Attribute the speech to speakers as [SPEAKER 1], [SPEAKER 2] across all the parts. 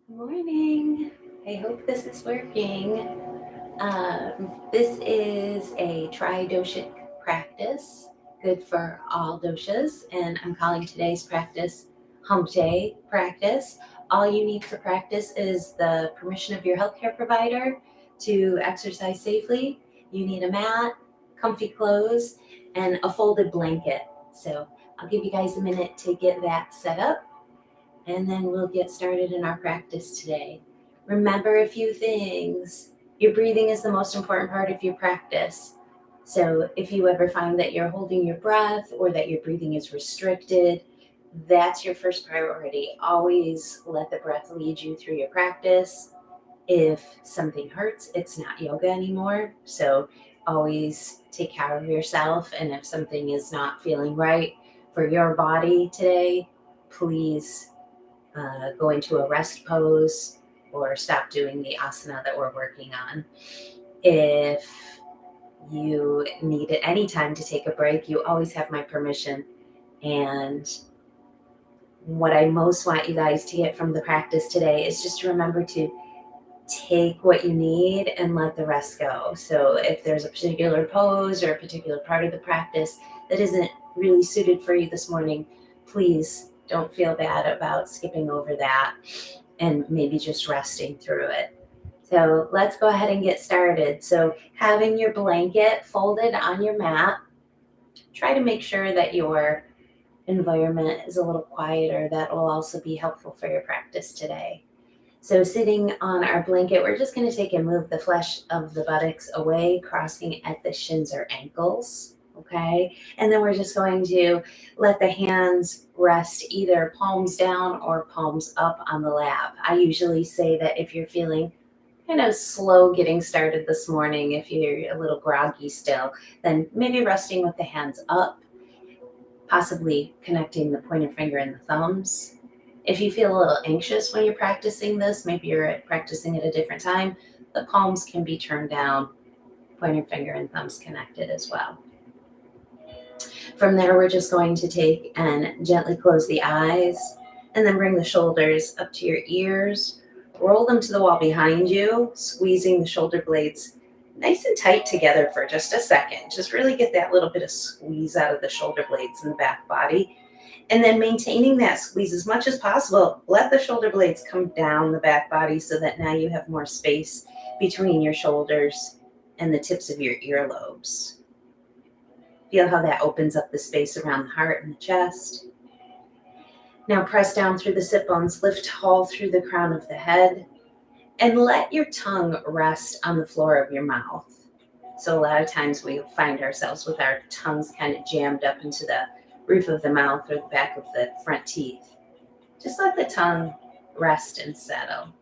[SPEAKER 1] Morning. I hope this is working. This is a Tridoshic practice, good for all doshas, and I'm calling today's practice Hump Day practice. All you need for practice is the permission of your healthcare provider to exercise safely. You need a mat, comfy clothes, and a folded blanket. So I'll give you guys a minute to get that set up, and then we'll get started in our practice today. Remember a few things. Your breathing is the most important part of your practice. So if you ever find that you're holding your breath or that your breathing is restricted, that's your first priority. Always let the breath lead you through your practice. If something hurts, it's not yoga anymore. So always take care of yourself. And if something is not feeling right for your body today, please go into a rest pose or stop doing the asana that we're working on. If you need at any time to take a break, you always have my permission. And what I most want you guys to get from the practice today is just to remember to take what you need and let the rest go. So if there's a particular pose or a particular part of the practice that isn't really suited for you this morning, please don't feel bad about skipping over that and maybe just resting through it. So let's go ahead and get started. So having your blanket folded on your mat, try to make sure that your environment is a little quieter. That will also be helpful for your practice today. So sitting on our blanket, we're just going to take and move the flesh of the buttocks away, crossing at the shins or ankles, okay? And then we're just going to let the hands rest either palms down or palms up on the lap. I usually say that if you're feeling kind of slow getting started this morning, if you're a little groggy still, then maybe resting with the hands up, possibly connecting the pointer finger and the thumbs. If you feel a little anxious when you're practicing this, maybe you're practicing at a different time, the palms can be turned down, pointer finger and thumbs connected as well. From there, we're just going to take and gently close the eyes and then bring the shoulders up to your ears, roll them to the wall behind you, squeezing the shoulder blades nice and tight together for just a second. Just really get that little bit of squeeze out of the shoulder blades in the back body. And then maintaining that squeeze as much as possible, let the shoulder blades come down the back body so that now you have more space between your shoulders and the tips of your earlobes. Feel how that opens up the space around the heart and the chest. Now press down through the sit bones, lift tall through the crown of the head, and let your tongue rest on the floor of your mouth. So a lot of times we find ourselves with our tongues kind of jammed up into the roof of the mouth or the back of the front teeth. Just let the tongue rest and settle.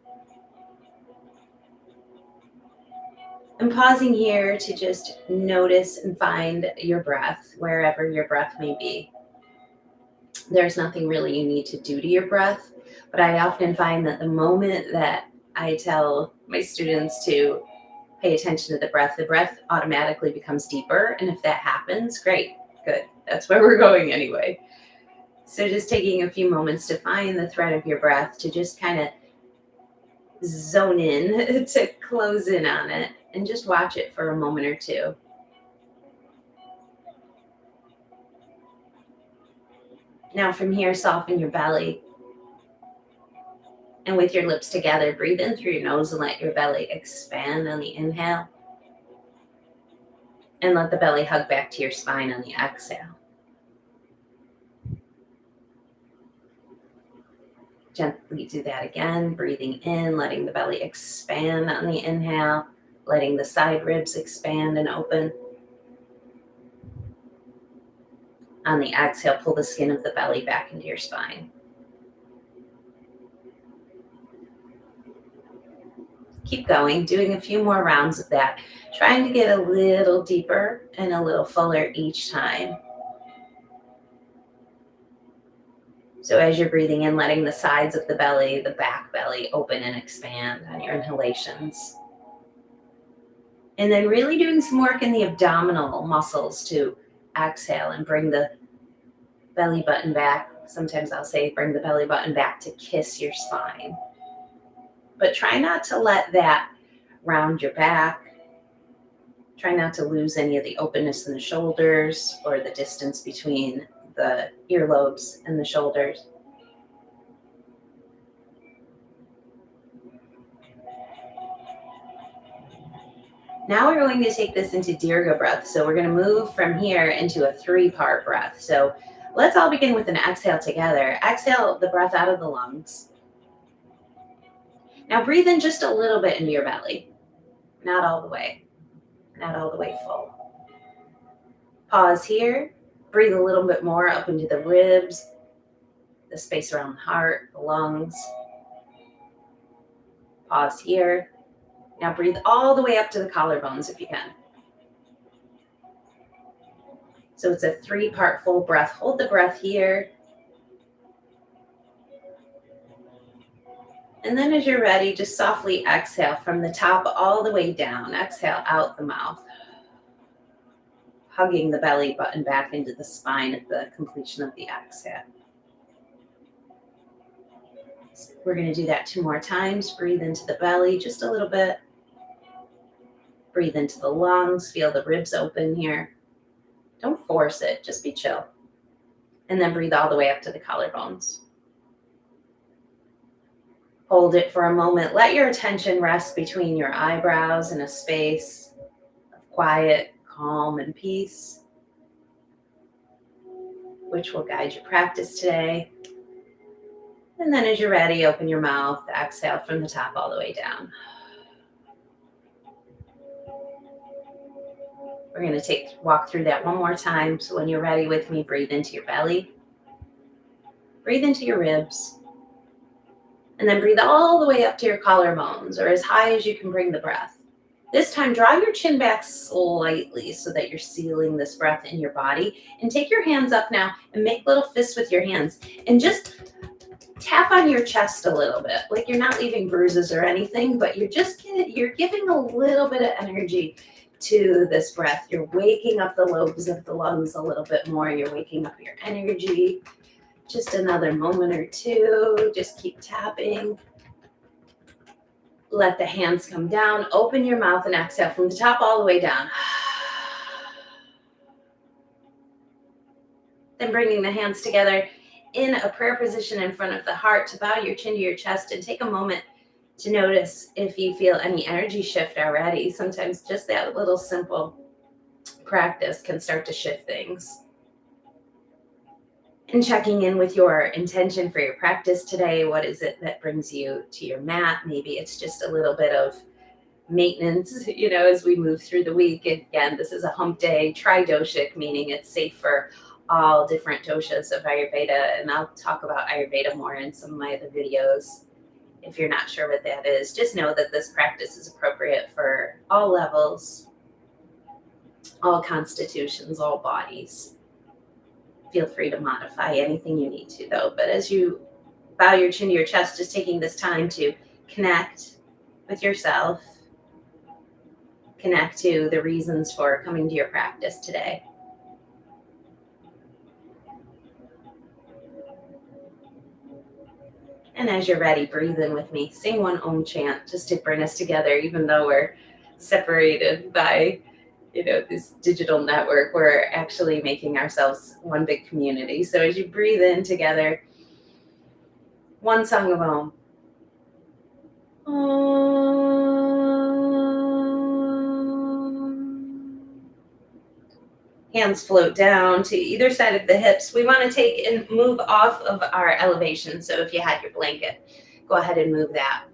[SPEAKER 1] I'm pausing here to just notice and find your breath, wherever your breath may be. There's nothing really you need to do to your breath, but I often find that the moment that I tell my students to pay attention to the breath automatically becomes deeper. And if that happens, great, good. That's where we're going anyway. So just taking a few moments to find the thread of your breath, to just kind of zone in, to close in on it, and just watch it for a moment or two. Now from here, soften your belly. And with your lips together, breathe in through your nose and let your belly expand on the inhale. And let the belly hug back to your spine on the exhale. Gently do that again, breathing in, letting the belly expand on the inhale, letting the side ribs expand and open. On the exhale, pull the skin of the belly back into your spine. Keep going, doing a few more rounds of that, trying to get a little deeper and a little fuller each time. So as you're breathing in, letting the sides of the belly, the back belly open and expand on your inhalations. And then really doing some work in the abdominal muscles to exhale and bring the belly button back. Sometimes I'll say bring the belly button back to kiss your spine. But try not to let that round your back. Try not to lose any of the openness in the shoulders or the distance between the earlobes and the shoulders. Now we're going to take this into Dirga breath. So we're going to move from here into a 3-part breath. So let's all begin with an exhale together. Exhale the breath out of the lungs. Now breathe in just a little bit into your belly. Not all the way. Not all the way full. Pause here. Breathe a little bit more up into the ribs, the space around the heart, the lungs. Pause here. Now breathe all the way up to the collarbones if you can. So it's a 3-part full breath. Hold the breath here. And then as you're ready, just softly exhale from the top all the way down. Exhale out the mouth. Hugging the belly button back into the spine at the completion of the exhale. We're going to do that 2 more times. Breathe into the belly just a little bit. Breathe into the lungs. Feel the ribs open here. Don't force it. Just be chill. And then breathe all the way up to the collarbones. Hold it for a moment. Let your attention rest between your eyebrows in a space of quiet, calm, and peace, which will guide your practice today. And then as you're ready, open your mouth. Exhale from the top all the way down. We're going to walk through that 1 more time. So when you're ready with me, breathe into your belly. Breathe into your ribs. And then breathe all the way up to your collarbones, or as high as you can bring the breath. This time, draw your chin back slightly so that you're sealing this breath in your body. And take your hands up now and make little fists with your hands. And just tap on your chest a little bit. Like you're not leaving bruises or anything, but you're giving a little bit of energy to this breath. You're waking up the lobes of the lungs a little bit more. You're waking up your energy. Just another moment or 2. Just keep tapping. Let the hands come down. Open your mouth and exhale from the top all the way down. Then bringing the hands together in a prayer position in front of the heart to bow your chin to your chest and take a moment to notice if you feel any energy shift already. Sometimes just that little simple practice can start to shift things. And checking in with your intention for your practice today. What is it that brings you to your mat? Maybe it's just a little bit of maintenance, as we move through the week. Again, this is a hump day, Tridoshic, meaning it's safe for all different doshas of Ayurveda. And I'll talk about Ayurveda more in some of my other videos. If you're not sure what that is, just know that this practice is appropriate for all levels, all constitutions, all bodies. Feel free to modify anything you need to, though. But as you bow your chin to your chest, just taking this time to connect with yourself, connect to the reasons for coming to your practice today. And as you're ready, breathe in with me. Sing 1 Om chant just to bring us together, even though we're separated by this digital network. We're actually making ourselves one big community. So as you breathe in together, 1 song of Om. Hands float down to either side of the hips. We want to take and move off of our elevation. So if you had your blanket, go ahead and move that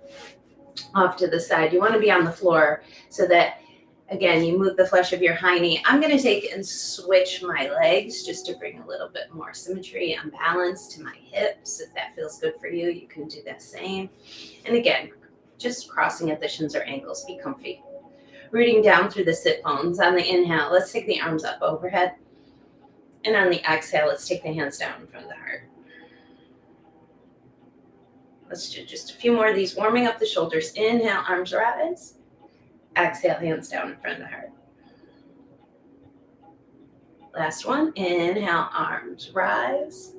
[SPEAKER 1] off to the side. You want to be on the floor so that, again, you move the flesh of your high knee. I'm going to take and switch my legs just to bring a little bit more symmetry and balance to my hips. If that feels good for you, you can do that same. And again, just crossing at the shins or ankles. Be comfy. Rooting down through the sit bones. On the inhale, let's take the arms up overhead. And on the exhale, let's take the hands down in front of the heart. Let's do just a few more of these, warming up the shoulders. Inhale, arms rise. Exhale, hands down in front of the heart. Last one. Inhale, arms rise.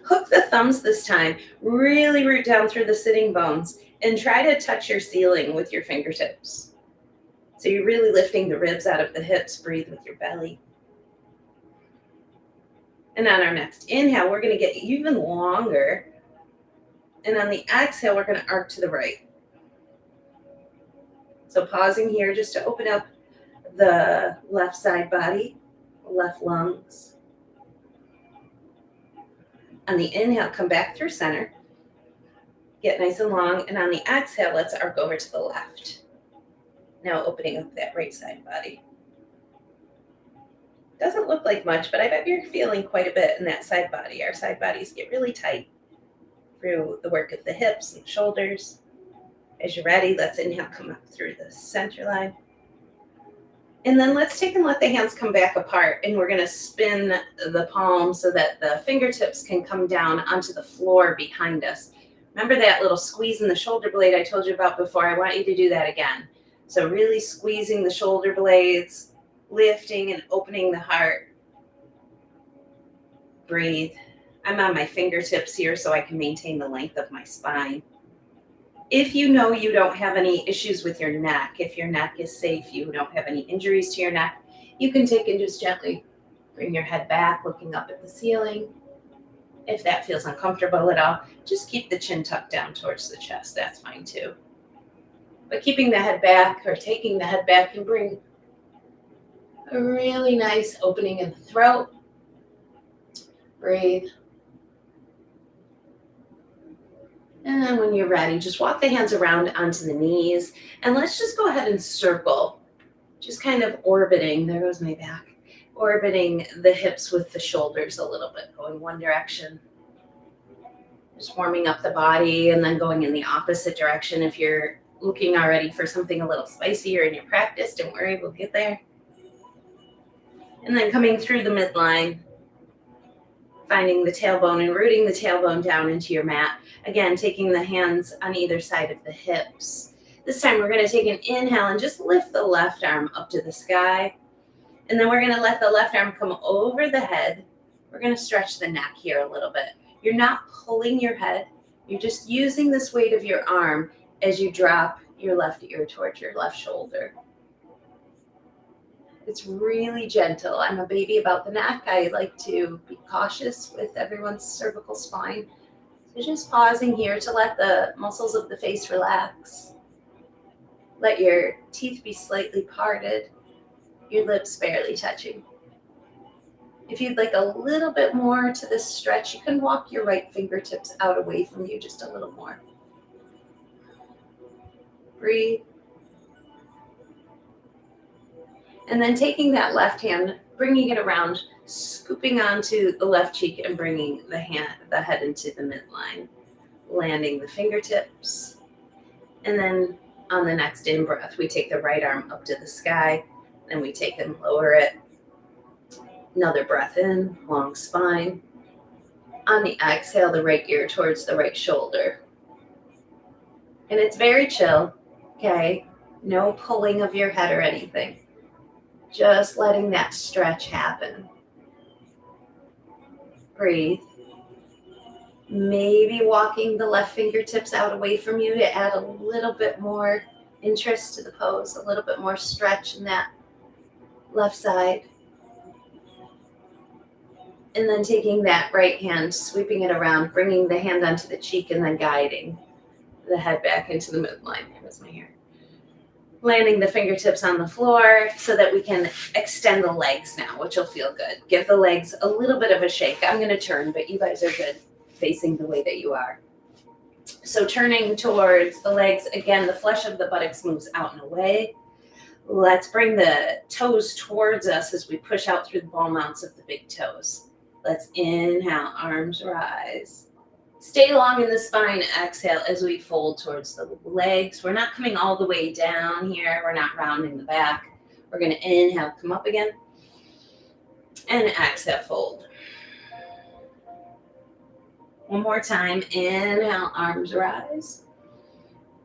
[SPEAKER 1] Hook the thumbs this time. Really root down through the sitting bones and try to touch your ceiling with your fingertips. So you're really lifting the ribs out of the hips. Breathe with your belly. And on our next inhale, we're going to get even longer. And on the exhale, we're going to arc to the right. So pausing here just to open up the left side body, left lungs. On the inhale, come back through center. Get nice and long. And on the exhale, let's arc over to the left. Now opening up that right side body. Doesn't look like much, but I bet you're feeling quite a bit in that side body. Our side bodies get really tight through the work of the hips and shoulders. As you're ready, let's inhale, come up through the center line. And then let's take and let the hands come back apart, and we're going to spin the palms so that the fingertips can come down onto the floor behind us. Remember that little squeeze in the shoulder blade I told you about before? I want you to do that again. So really squeezing the shoulder blades, lifting and opening the heart. Breathe. I'm on my fingertips here so I can maintain the length of my spine. If you know you don't have any issues with your neck, if your neck is safe, you don't have any injuries to your neck, you can take and just gently bring your head back, looking up at the ceiling. If that feels uncomfortable at all, just keep the chin tucked down towards the chest. That's fine too. But keeping the head back or taking the head back can bring a really nice opening in the throat. Breathe. And then when you're ready, just walk the hands around onto the knees. And let's just go ahead and circle. Just kind of orbiting. There goes my back. Orbiting the hips with the shoulders a little bit, going one direction. Just warming up the body and then going in the opposite direction. If you're looking already for something a little spicier in your practice, don't worry, we'll get there. And then coming through the midline, finding the tailbone and rooting the tailbone down into your mat. Again, taking the hands on either side of the hips. This time we're going to take an inhale and just lift the left arm up to the sky. And then we're going to let the left arm come over the head. We're going to stretch the neck here a little bit. You're not pulling your head. You're just using this weight of your arm as you drop your left ear towards your left shoulder. It's really gentle. I'm a baby about the neck. I like to be cautious with everyone's cervical spine. So just pausing here to let the muscles of the face relax. Let your teeth be slightly parted, your lips barely touching. If you'd like a little bit more to this stretch, you can walk your right fingertips out away from you just a little more. Breathe. And then taking that left hand, bringing it around, scooping onto the left cheek and bringing the head into the midline, landing the fingertips. And then on the next in-breath, we take the right arm up to the sky, then we take and lower it. Another breath in, long spine. On the exhale, the right ear towards the right shoulder. And it's very chill, okay? No pulling of your head or anything. Just letting that stretch happen. Breathe. Maybe walking the left fingertips out away from you to add a little bit more interest to the pose, a little bit more stretch in that left side. And then taking that right hand, sweeping it around, bringing the hand onto the cheek and then guiding the head back into the midline. There was my hair. Landing the fingertips on the floor so that we can extend the legs now, which will feel good. Give the legs a little bit of a shake. I'm going to turn, but you guys are good facing the way that you are. So turning towards the legs, again, the flesh of the buttocks moves out and away. Let's bring the toes towards us as we push out through the ball mounts of the big toes. Let's inhale, arms rise. Stay long in the spine, exhale as we fold towards the legs. We're not coming all the way down here. We're not rounding the back. We're going to inhale, come up again. And exhale, fold. One more time. Inhale, arms rise.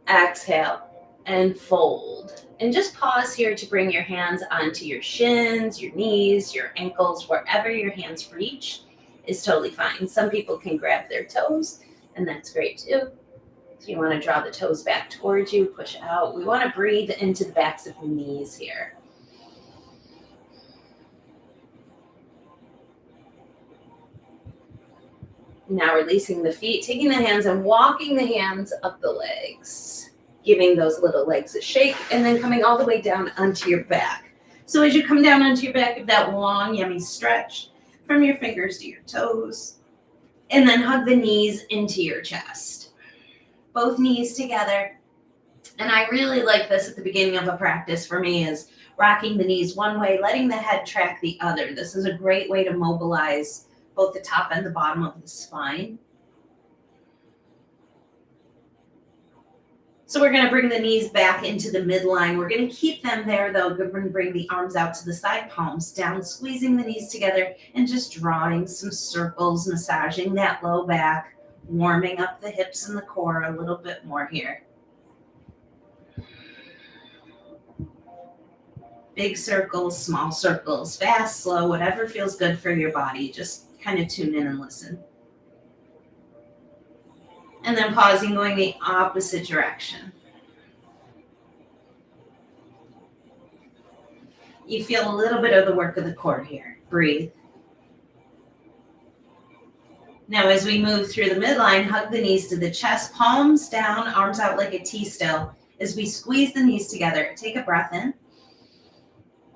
[SPEAKER 1] Exhale, and fold. And just pause here to bring your hands onto your shins, your knees, your ankles, wherever your hands reach is totally fine. Some people can grab their toes, and that's great too. So you want to draw the toes back towards you, push out. We want to breathe into the backs of the knees here. Now releasing the feet, taking the hands and walking the hands up the legs, giving those little legs a shake, and then coming all the way down onto your back. So as you come down onto your back, give that long, yummy stretch from your fingers to your toes, and then hug the knees into your chest. Both knees together. And I really like this at the beginning of a practice for me is rocking the knees one way, letting the head track the other. This is a great way to mobilize both the top and the bottom of the spine. So we're going to bring the knees back into the midline. We're going to keep them there, though. We're going to bring the arms out to the side, palms down, squeezing the knees together, and just drawing some circles, massaging that low back, warming up the hips and the core a little bit more here. Big circles, small circles, fast, slow, whatever feels good for your body. Just kind of tune in and listen. And then pausing, going the opposite direction. You feel a little bit of the work of the core here. Breathe. Now as we move through the midline, hug the knees to the chest, palms down, arms out like a T still. As we squeeze the knees together, take a breath in.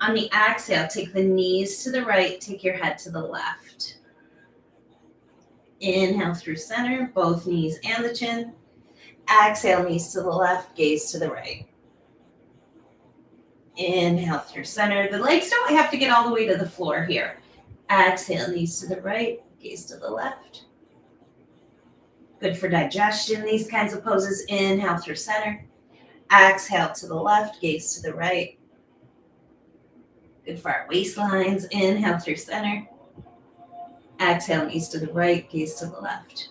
[SPEAKER 1] On the exhale, take the knees to the right, take your head to the left. Inhale through center, both knees and the chin. Exhale, knees to the left, gaze to the right. Inhale through center. The legs don't have to get all the way to the floor here. Exhale, knees to the right, gaze to the left. Good for digestion, these kinds of poses. Inhale through center. Exhale to the left, gaze to the right. Good for our waistlines. Inhale through center. Exhale, knees to the right, gaze to the left.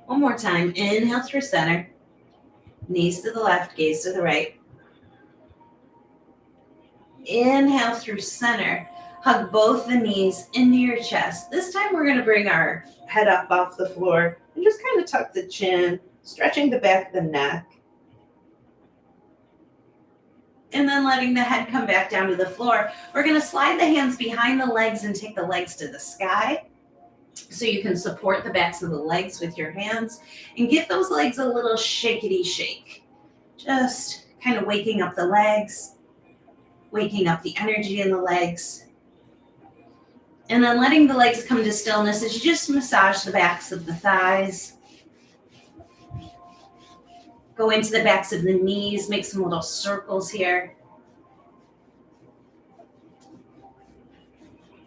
[SPEAKER 1] One more time. Inhale through center. Knees to the left, gaze to the right. Inhale through center. Hug both the knees into your chest. This time we're going to bring our head up off the floor and just kind of tuck the chin, stretching the back of the neck. And then letting the head come back down to the floor. We're going to slide the hands behind the legs and take the legs to the sky. So you can support the backs of the legs with your hands and give those legs a little shakety shake. Just kind of waking up the legs, waking up the energy in the legs. And then letting the legs come to stillness as you just massage the backs of the thighs. Go into the backs of the knees, make some little circles here.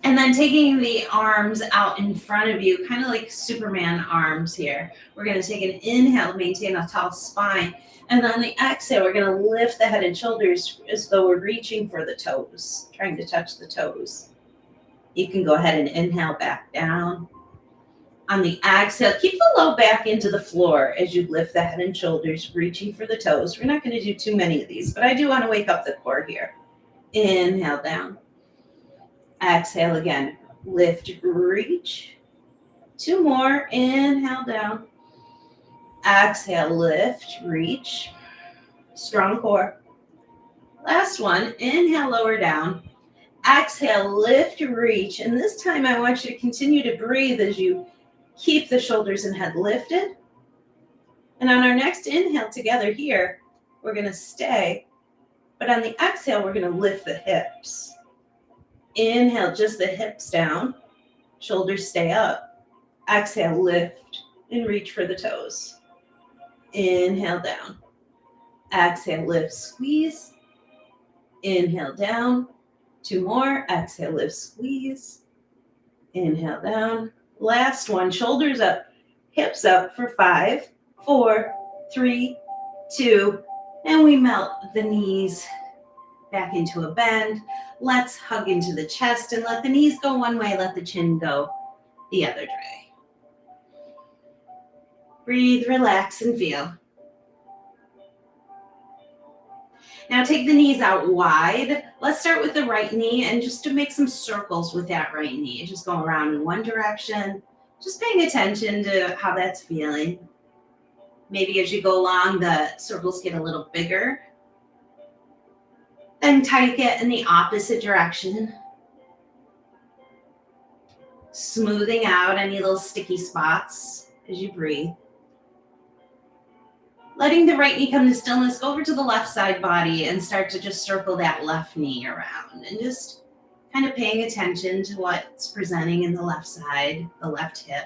[SPEAKER 1] And then taking the arms out in front of you, kind of like Superman arms here. We're going to take an inhale, maintain a tall spine. And on the exhale, we're going to lift the head and shoulders as though we're reaching for the toes, trying to touch the toes. You can go ahead and inhale back down. On the exhale, keep the low back into the floor as you lift the head and shoulders, reaching for the toes. We're not going to do too many of these, but I do want to wake up the core here. Inhale down. Exhale again. Lift, reach. Two more. Inhale down. Exhale, lift, reach. Strong core. Last one. Inhale, lower down. Exhale, lift, reach. And this time I want you to continue to breathe as you keep the shoulders and head lifted. And on our next inhale together here, we're going to stay. But on the exhale, we're going to lift the hips. Inhale, just the hips down. Shoulders stay up. Exhale, lift and reach for the toes. Inhale down. Exhale, lift, squeeze. Inhale down. Two more. Exhale, lift, squeeze. Inhale down. Last one. Shoulders up, hips up for 5, 4, 3, 2, and we melt the knees back into a bend. Let's hug into the chest and let the knees go one way, let the chin go the other way. Breathe, relax, and feel. Now take the knees out wide. Let's start with the right knee and just to make some circles with that right knee. Just go around in one direction, just paying attention to how that's feeling. Maybe as you go along, the circles get a little bigger. Then take it in the opposite direction. Smoothing out any little sticky spots as you breathe. Letting the right knee come to stillness, go over to the left side body and start to just circle that left knee around and just kind of paying attention to what's presenting in the left side, the left hip.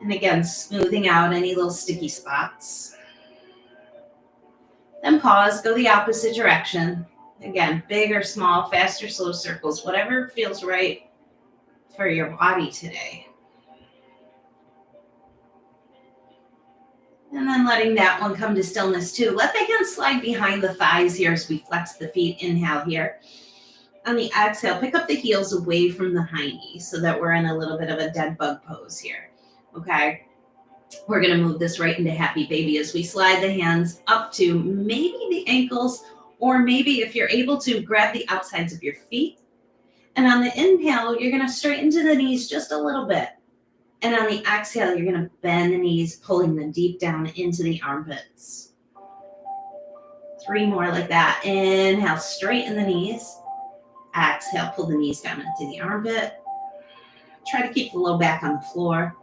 [SPEAKER 1] And again, smoothing out any little sticky spots. Then pause, go the opposite direction. Again, big or small, fast or slow circles, whatever feels right for your body today. And then letting that one come to stillness too. Let the hands slide behind the thighs here as we flex the feet. Inhale here. On the exhale, pick up the heels away from the high knees so that we're in a little bit of a dead bug pose here. Okay. We're going to move this right into happy baby as we slide the hands up to maybe the ankles, or maybe if you're able to, grab the outsides of your feet. And on the inhale, you're going to straighten to the knees just a little bit. And on the exhale, you're going to bend the knees, pulling them deep down into the armpits. 3 more like that. Inhale, straighten the knees. Exhale, pull the knees down into the armpit. Try to keep the low back on the floor.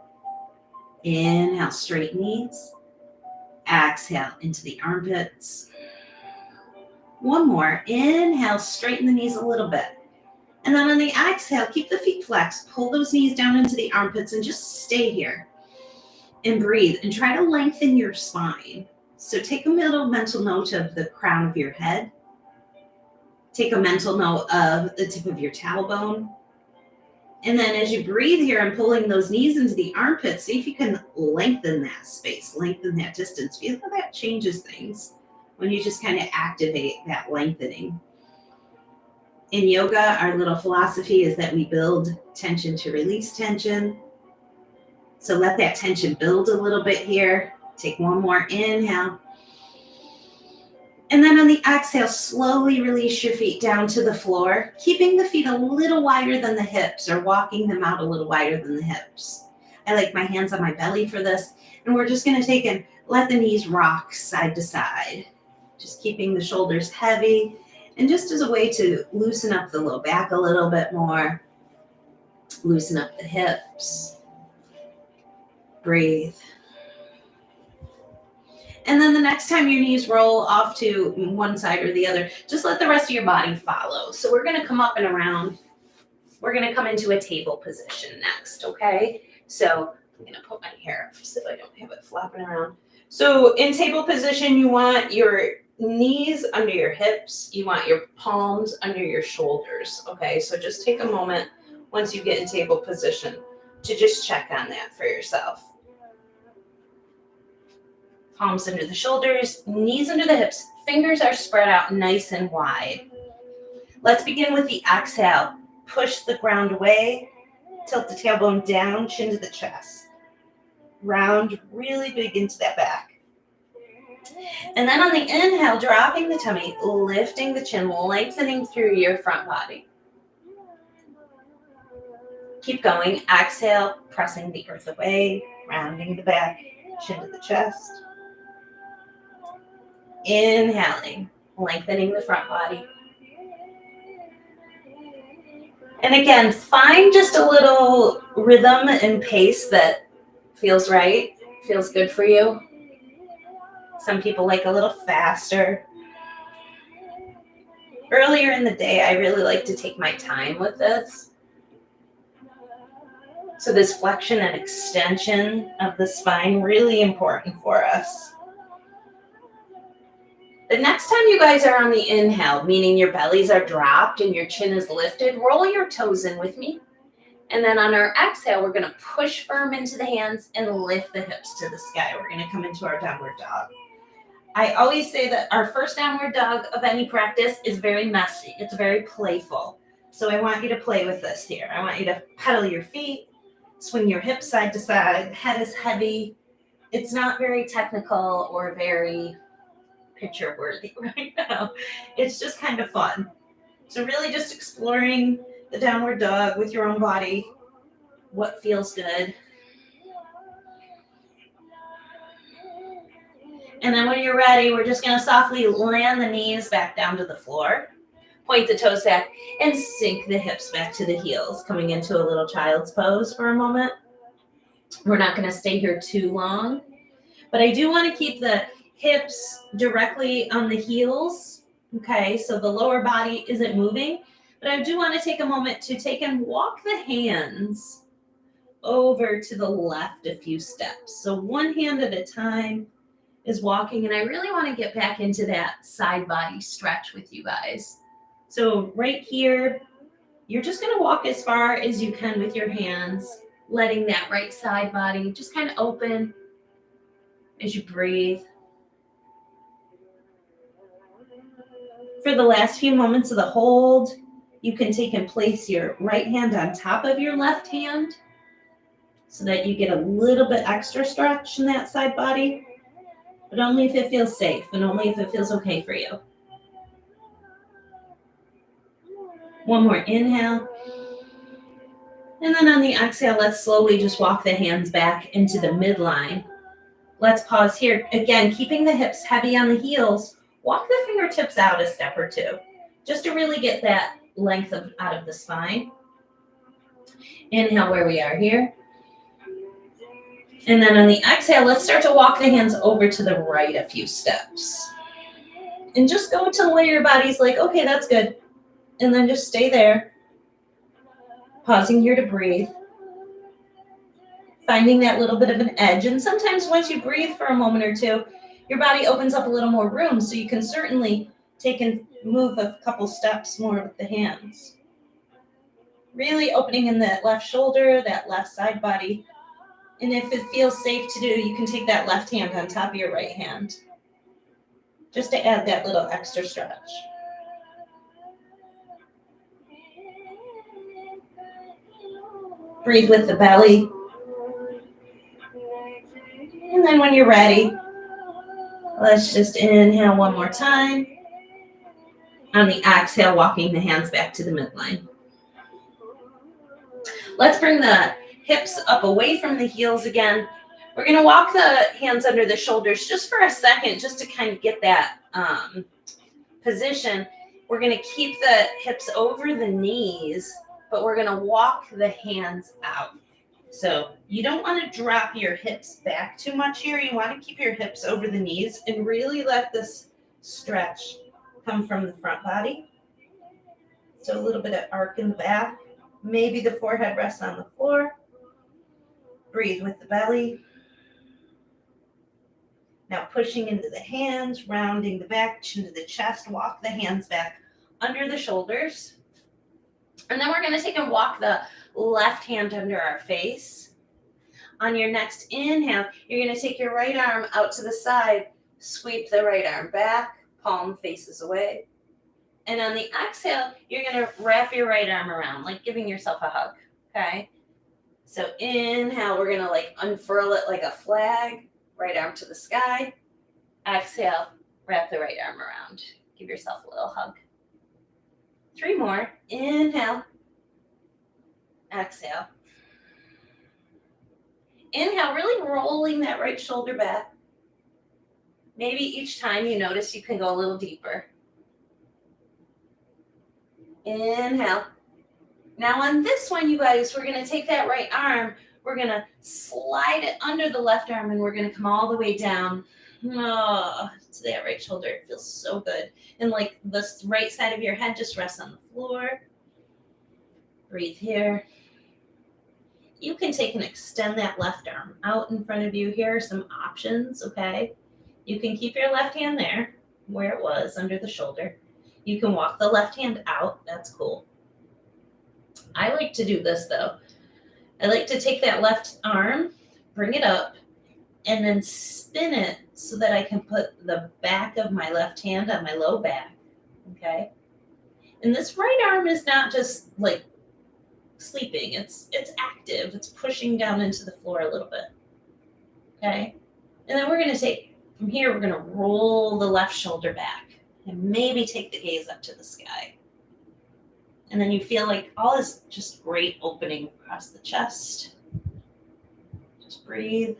[SPEAKER 1] Inhale, straighten knees. Exhale, into the armpits. 1 more. Inhale, straighten the knees a little bit. And then on the exhale, keep the feet flexed. Pull those knees down into the armpits and just stay here. And breathe. And try to lengthen your spine. So take a little mental note of the crown of your head. Take a mental note of the tip of your tailbone. And then as you breathe here and pulling those knees into the armpits, see if you can lengthen that space, lengthen that distance. Feel how that changes things when you just kind of activate that lengthening. In yoga, our little philosophy is that we build tension to release tension. So let that tension build a little bit here. Take 1 more inhale. And then on the exhale, slowly release your feet down to the floor, keeping the feet a little wider than the hips or walking them out a little wider than the hips. I like my hands on my belly for this. And we're just going to take and let the knees rock side to side. Just keeping the shoulders heavy. And just as a way to loosen up the low back a little bit more, loosen up the hips, breathe. And then the next time your knees roll off to one side or the other, just let the rest of your body follow. So we're going to come up and around. We're going to come into a table position next, okay? So I'm going to put my hair up so I don't have it flopping around. So in table position, you want your knees under your hips. You want your palms under your shoulders, okay? So just take a moment once you get in table position to just check on that for yourself. Palms under the shoulders, knees under the hips, fingers are spread out nice and wide. Let's begin with the exhale. Push the ground away, tilt the tailbone down, chin to the chest. Round really big into that back. And then on the inhale, dropping the tummy, lifting the chin, lengthening through your front body. Keep going. Exhale, pressing the earth away, rounding the back, chin to the chest. Inhaling, lengthening the front body. And again, find just a little rhythm and pace that feels right, feels good for you. Some people like a little faster. Earlier in the day, I really like to take my time with this. So this flexion and extension of the spine, really important for us. The next time you guys are on the inhale, meaning your bellies are dropped and your chin is lifted, roll your toes in with me. And then on our exhale, we're going to push firm into the hands and lift the hips to the sky. We're going to come into our downward dog. I always say that our first downward dog of any practice is very messy. It's very playful. So I want you to play with this here. I want you to pedal your feet, swing your hips side to side. Head is heavy. It's not very technical or very picture worthy right now. It's just kind of fun. So really just exploring the downward dog with your own body, what feels good. And then when you're ready, we're just going to softly land the knees back down to the floor. Point the toes back and sink the hips back to the heels, coming into a little child's pose for a moment. We're not going to stay here too long, but I do want to keep the hips directly on the heels. Okay, so the lower body isn't moving, but I do want to take a moment to take and walk the hands over to the left a few steps. So one hand at a time is walking, and I really want to get back into that side body stretch with you guys. So right here, you're just going to walk as far as you can with your hands, letting that right side body just kind of open as you breathe. For the last few moments of the hold, you can take and place your right hand on top of your left hand so that you get a little bit extra stretch in that side body, but only if it feels safe and only if it feels okay for you. One more inhale. And then on the exhale, let's slowly just walk the hands back into the midline. Let's pause here. Again, keeping the hips heavy on the heels, walk the fingertips out a step or two, just to really get that length out of the spine. Inhale where we are here. And then on the exhale, let's start to walk the hands over to the right a few steps. And just go till where your body's like, okay, that's good. And then just stay there. Pausing here to breathe. Finding that little bit of an edge. And sometimes once you breathe for a moment or two, your body opens up a little more room. So you can certainly take and move a couple steps more with the hands. Really opening in that left shoulder, that left side body. And if it feels safe to do, you can take that left hand on top of your right hand, just to add that little extra stretch. Breathe with the belly. And then when you're ready, let's just inhale one more time. On the exhale, walking the hands back to the midline. Let's bring the hips up away from the heels again. We're going to walk the hands under the shoulders just for a second, just to kind of get that position. We're going to keep the hips over the knees, but we're going to walk the hands out. So you don't want to drop your hips back too much here. You want to keep your hips over the knees and really let this stretch come from the front body. So a little bit of arc in the back. Maybe the forehead rests on the floor. Breathe with the belly. Now pushing into the hands, rounding the back, chin to the chest, walk the hands back under the shoulders. And then we're going to take and walk the left hand under our face. On your next inhale, you're going to take your right arm out to the side, sweep the right arm back, palm faces away. And on the exhale, you're going to wrap your right arm around, like giving yourself a hug, okay? So inhale, we're going to like unfurl it like a flag, right arm to the sky. Exhale, wrap the right arm around. Give yourself a little hug. 3 more. Inhale. Exhale. Inhale, really rolling that right shoulder back. Maybe each time you notice you can go a little deeper. Inhale. Now on this one, you guys, we're going to take that right arm. We're going to slide it under the left arm, and we're going to come all the way down to that right shoulder. It feels so good. And like the right side of your head just rests on the floor. Breathe here. You can take and extend that left arm out in front of you. Here are some options, okay? You can keep your left hand there where it was under the shoulder. You can walk the left hand out. That's cool. I like to do this though. I like to take that left arm, bring it up, and then spin it so that I can put the back of my left hand on my low back, okay? And this right arm is not just like sleeping. It's active. It's pushing down into the floor a little bit, okay? And then we're going to take From here, we're going to roll the left shoulder back and maybe take the gaze up to the sky. And then you feel like all is just great opening across the chest. Just breathe.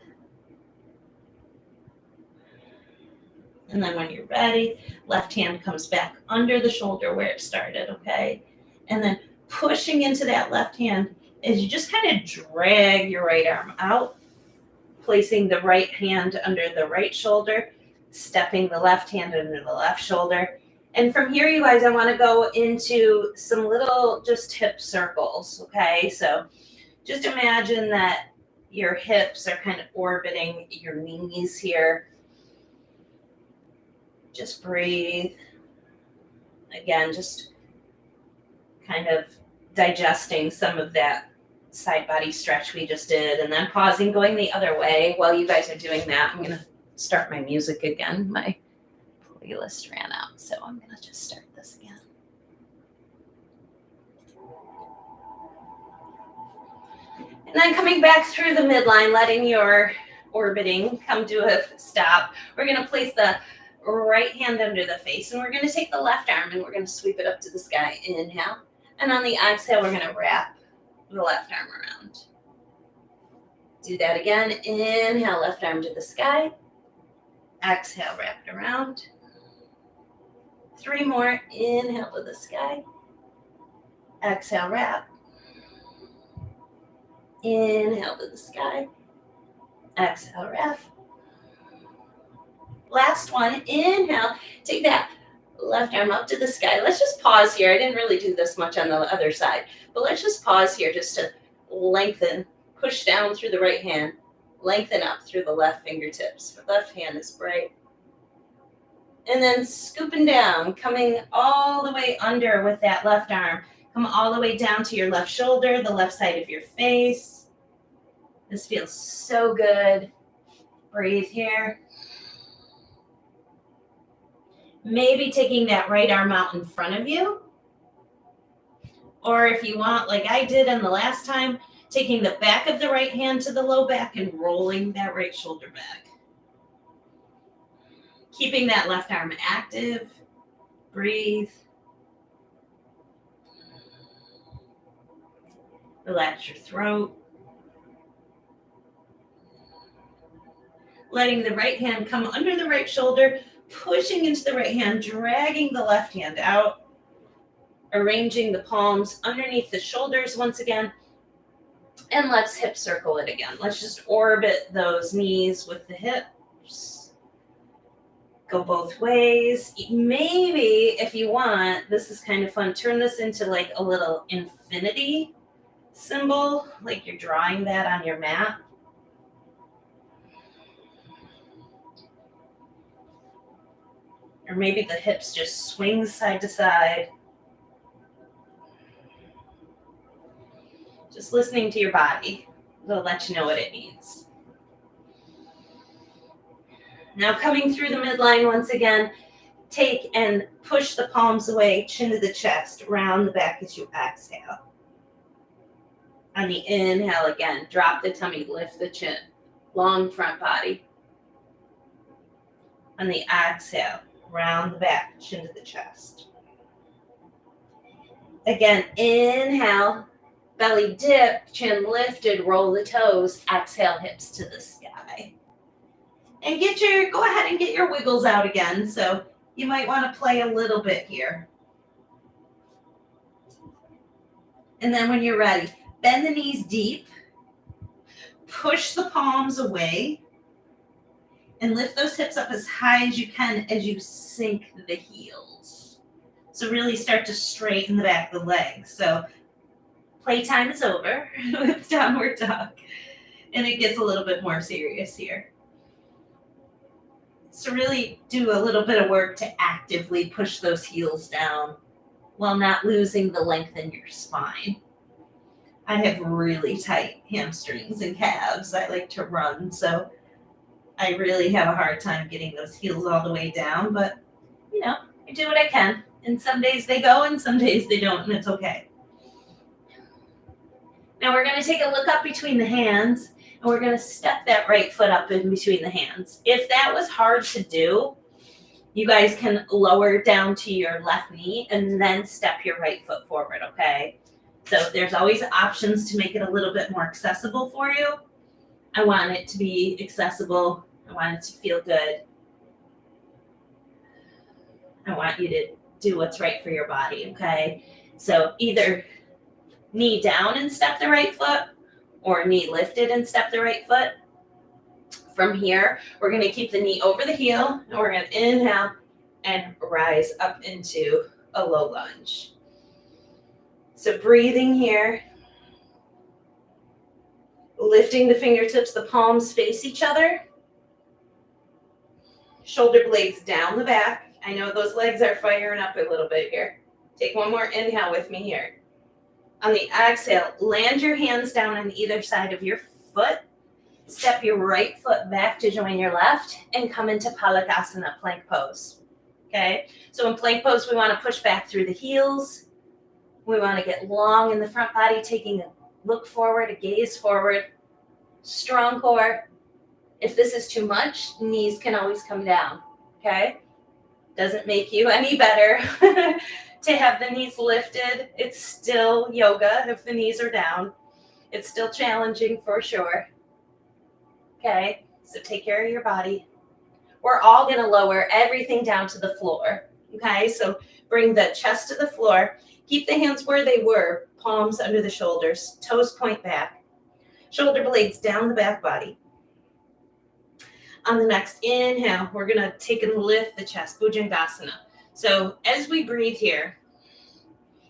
[SPEAKER 1] And then when you're ready, left hand comes back under the shoulder where it started, okay? And then pushing into that left hand as you just kind of drag your right arm out, placing the right hand under the right shoulder, stepping the left hand under the left shoulder. And from here, you guys, I want to go into some little just hip circles, okay? So just imagine that your hips are kind of orbiting your knees here. Just breathe. Again, just kind of digesting some of that side body stretch we just did, and then pausing, going the other way. While you guys are doing that, I'm going to start my music again. My playlist ran out, so I'm going to just start this again. And then coming back through the midline, letting your orbiting come to a stop. We're going to place the right hand under the face, and we're going to take the left arm and we're going to sweep it up to the sky. Inhale. And on the exhale, we're going to wrap the left arm around. Do that again. Inhale, left arm to the sky. Exhale, wrap it around. 3 more. Inhale to the sky. Exhale, wrap. Inhale to the sky. Exhale, wrap. Last one. Inhale. Take that left arm up to the sky. Let's just pause here. I didn't really do this much on the other side, but let's just pause here just to lengthen. Push down through the right hand. Lengthen up through the left fingertips. The left hand is bright. And then scooping down, coming all the way under with that left arm. Come all the way down to your left shoulder, the left side of your face. This feels so good. Breathe here. Maybe taking that right arm out in front of you. Or if you want, like I did in the last time, taking the back of the right hand to the low back and rolling that right shoulder back. Keeping that left arm active. Breathe. Relax your throat. Letting the right hand come under the right shoulder, pushing into the right hand, dragging the left hand out, arranging the palms underneath the shoulders once again, and let's hip circle it again. Let's just orbit those knees with the hips. Go both ways. Maybe if you want, this is kind of fun, turn this into like a little infinity symbol, like you're drawing that on your mat. Or maybe the hips just swing side to side. Just listening to your body. It'll let you know what it needs. Now coming through the midline once again, take and push the palms away, chin to the chest, round the back as you exhale. On the inhale again, drop the tummy, lift the chin, long front body. On the exhale, round the back, chin to the chest. Again, inhale, belly dip, chin lifted, roll the toes, exhale, hips to the sky. And go ahead and get your wiggles out again. So you might want to play a little bit here. And then when you're ready, bend the knees deep, push the palms away, and lift those hips up as high as you can as you sink the heels. So really start to straighten the back of the legs. So playtime is over with downward dog, and it gets a little bit more serious here. So really do a little bit of work to actively push those heels down while not losing the length in your spine. I have really tight hamstrings and calves. I like to run, so I really have a hard time getting those heels all the way down, but I do what I can. And some days they go and some days they don't, and it's okay. Now we're going to take a look up between the hands, and And we're gonna step that right foot up in between the hands. If that was hard to do, you guys can lower down to your left knee and then step your right foot forward, okay? So there's always options to make it a little bit more accessible for you. I want it to be accessible. I want it to feel good. I want you to do what's right for your body, okay? So either knee down and step the right foot, or knee lifted and step the right foot. From here, we're gonna keep the knee over the heel, and we're gonna inhale and rise up into a low lunge. So breathing here, lifting the fingertips, the palms face each other, shoulder blades down the back. I know those legs are firing up a little bit here. Take one more inhale with me here. On the exhale, land your hands down on either side of your foot. Step your right foot back to join your left and come into Palakasana, plank pose. Okay, so in plank pose, we want to push back through the heels. We want to get long in the front body, taking a look forward, a gaze forward, strong core. If this is too much, knees can always come down, okay? Doesn't make you any better to have the knees lifted. It's still yoga if the knees are down. It's still challenging for sure. Okay, so take care of your body. We're all gonna lower everything down to the floor, okay? So bring the chest to the floor. Keep the hands where they were, palms under the shoulders, toes point back, shoulder blades down the back body. On the next inhale, we're gonna take and lift the chest, Bhujangasana. So as we breathe here,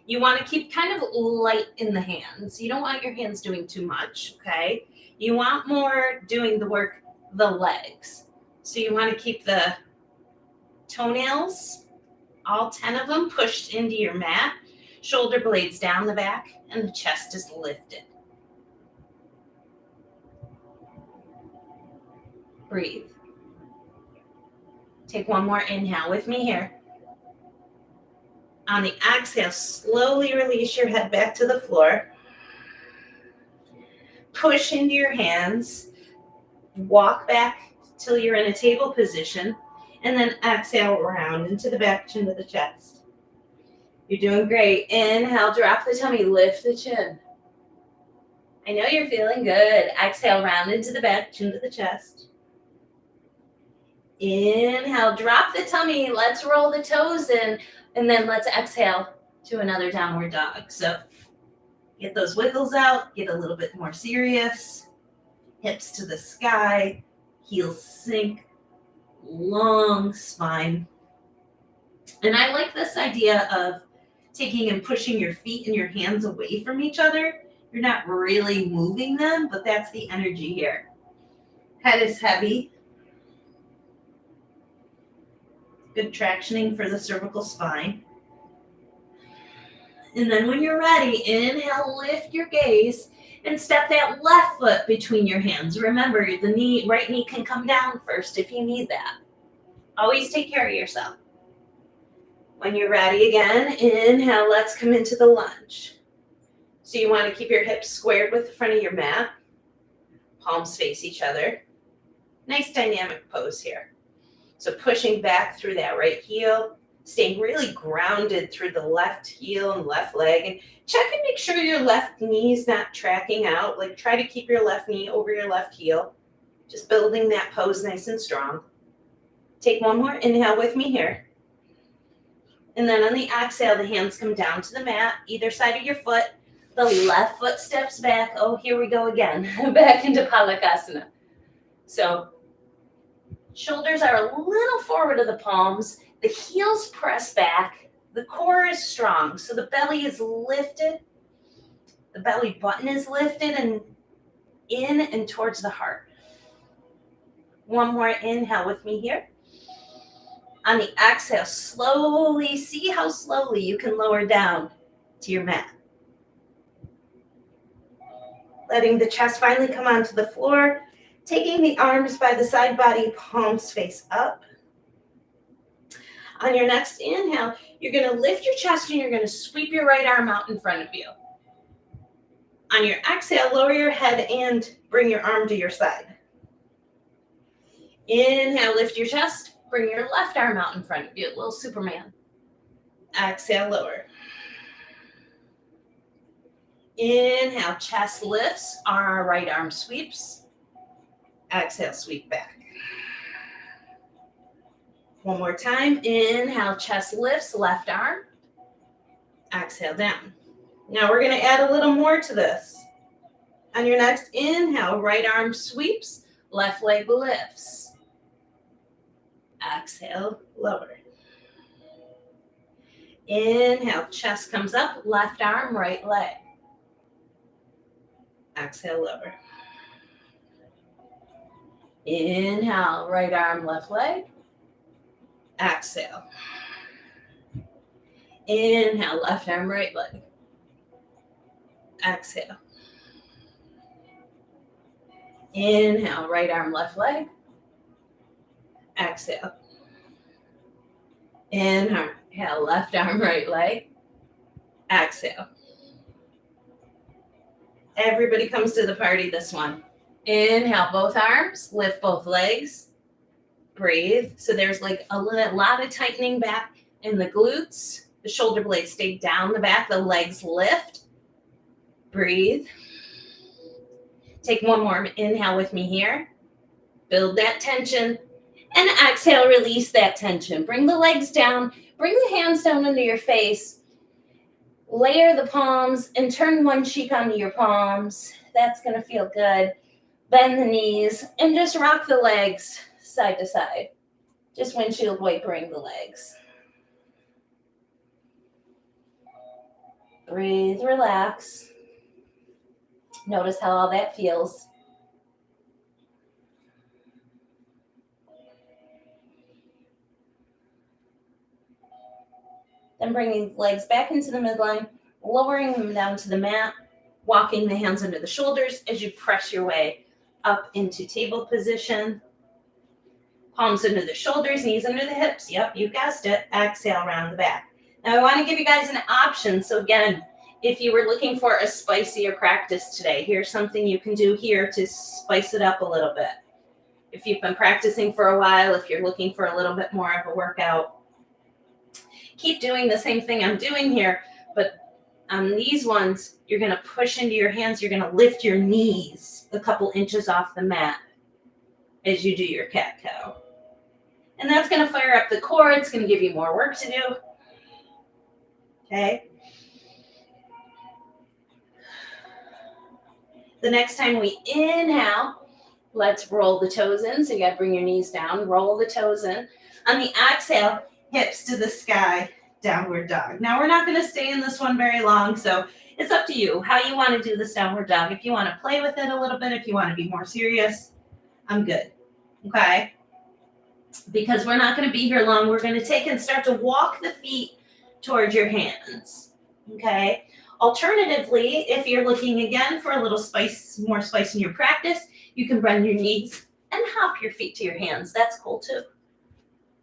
[SPEAKER 1] you wanna keep kind of light in the hands. You don't want your hands doing too much, okay? You want more doing the work, the legs. So you wanna keep the toenails, all 10 of them, pushed into your mat, shoulder blades down the back, and the chest is lifted. Breathe. Take one more inhale with me here. On the exhale, slowly release your head back to the floor. Push into your hands. Walk back till you're in a table position. And then exhale, round into the back, chin to the chest. You're doing great. Inhale, drop the tummy, lift the chin. I know you're feeling good. Exhale, round into the back, chin to the chest. Inhale, drop the tummy. Let's roll the toes in. And then let's exhale to another downward dog. So get those wiggles out. Get a little bit more serious. Hips to the sky. Heels sink. Long spine. And I like this idea of taking and pushing your feet and your hands away from each other. You're not really moving them, but that's the energy here. Head is heavy. Good tractioning for the cervical spine. And then when you're ready, inhale, lift your gaze and step that left foot between your hands. Remember, the right knee can come down first if you need that. Always take care of yourself. When you're ready again, inhale, let's come into the lunge. So you want to keep your hips squared with the front of your mat. Palms face each other. Nice dynamic pose here. So pushing back through that right heel, staying really grounded through the left heel and left leg. And check and make sure your left knee is not tracking out. Like try to keep your left knee over your left heel. Just building that pose nice and strong. Take one more inhale with me here. And then on the exhale, the hands come down to the mat, either side of your foot. The left foot steps back. Oh, here we go again. Back into Palakasana. So shoulders are a little forward of the palms. The heels press back. The core is strong. So the belly is lifted. The belly button is lifted and in and towards the heart. One more inhale with me here. On the exhale, slowly, see how slowly you can lower down to your mat. Letting the chest finally come onto the floor. Taking the arms by the side body, palms face up. On your next inhale, you're going to lift your chest and you're going to sweep your right arm out in front of you. On your exhale, lower your head and bring your arm to your side. Inhale, lift your chest. Bring your left arm out in front of you, little Superman. Exhale, lower. Inhale, chest lifts, our right arm sweeps. Exhale, sweep back. One more time. Inhale, chest lifts, left arm. Exhale, down. Now we're going to add a little more to this. On your next inhale, right arm sweeps, left leg lifts. Exhale, lower. Inhale, chest comes up, left arm, right leg. Exhale, lower. Inhale, right arm, left leg. Exhale. Inhale, left arm, right leg. Exhale. Inhale, right arm, left leg. Exhale. Inhale, left arm, right leg. Exhale. Everybody comes to the party this one. Inhale, both arms, lift both legs. Breathe. So there's like a lot of tightening back in the glutes. The shoulder blades stay down the back, the legs lift. Breathe. Take one more inhale with me here. Build that tension. And exhale, release that tension. Bring the legs down. Bring the hands down under your face. Layer the palms and turn one cheek onto your palms. That's going to feel good. Bend the knees and just rock the legs side to side. Just windshield wipering the legs. Breathe, relax. Notice how all that feels. Then bringing the legs back into the midline, lowering them down to the mat, walking the hands under the shoulders as you press your way up into table position. Palms under the shoulders, knees under the hips. Yep, you guessed it. Exhale, round the back. Now I want to give you guys an option. So again, if you were looking for a spicier practice today, here's something you can do here to spice it up a little bit. If you've been practicing for a while, if you're looking for a little bit more of a workout, keep doing the same thing I'm doing here, but on these ones, you're going to push into your hands. You're going to lift your knees a couple inches off the mat as you do your cat-cow. And that's going to fire up the core. It's going to give you more work to do. Okay. The next time we inhale, let's roll the toes in. So you got to bring your knees down, roll the toes in. On the exhale, hips to the sky, downward dog. Now we're not going to stay in this one very long, so it's up to you how you want to do this downward dog. If you want to play with it a little bit, if you want to be more serious, I'm good. Okay? Because we're not going to be here long, we're going to take and start to walk the feet towards your hands. Okay? Alternatively, if you're looking again for a little spice, more spice in your practice, you can bend your knees and hop your feet to your hands. That's cool too.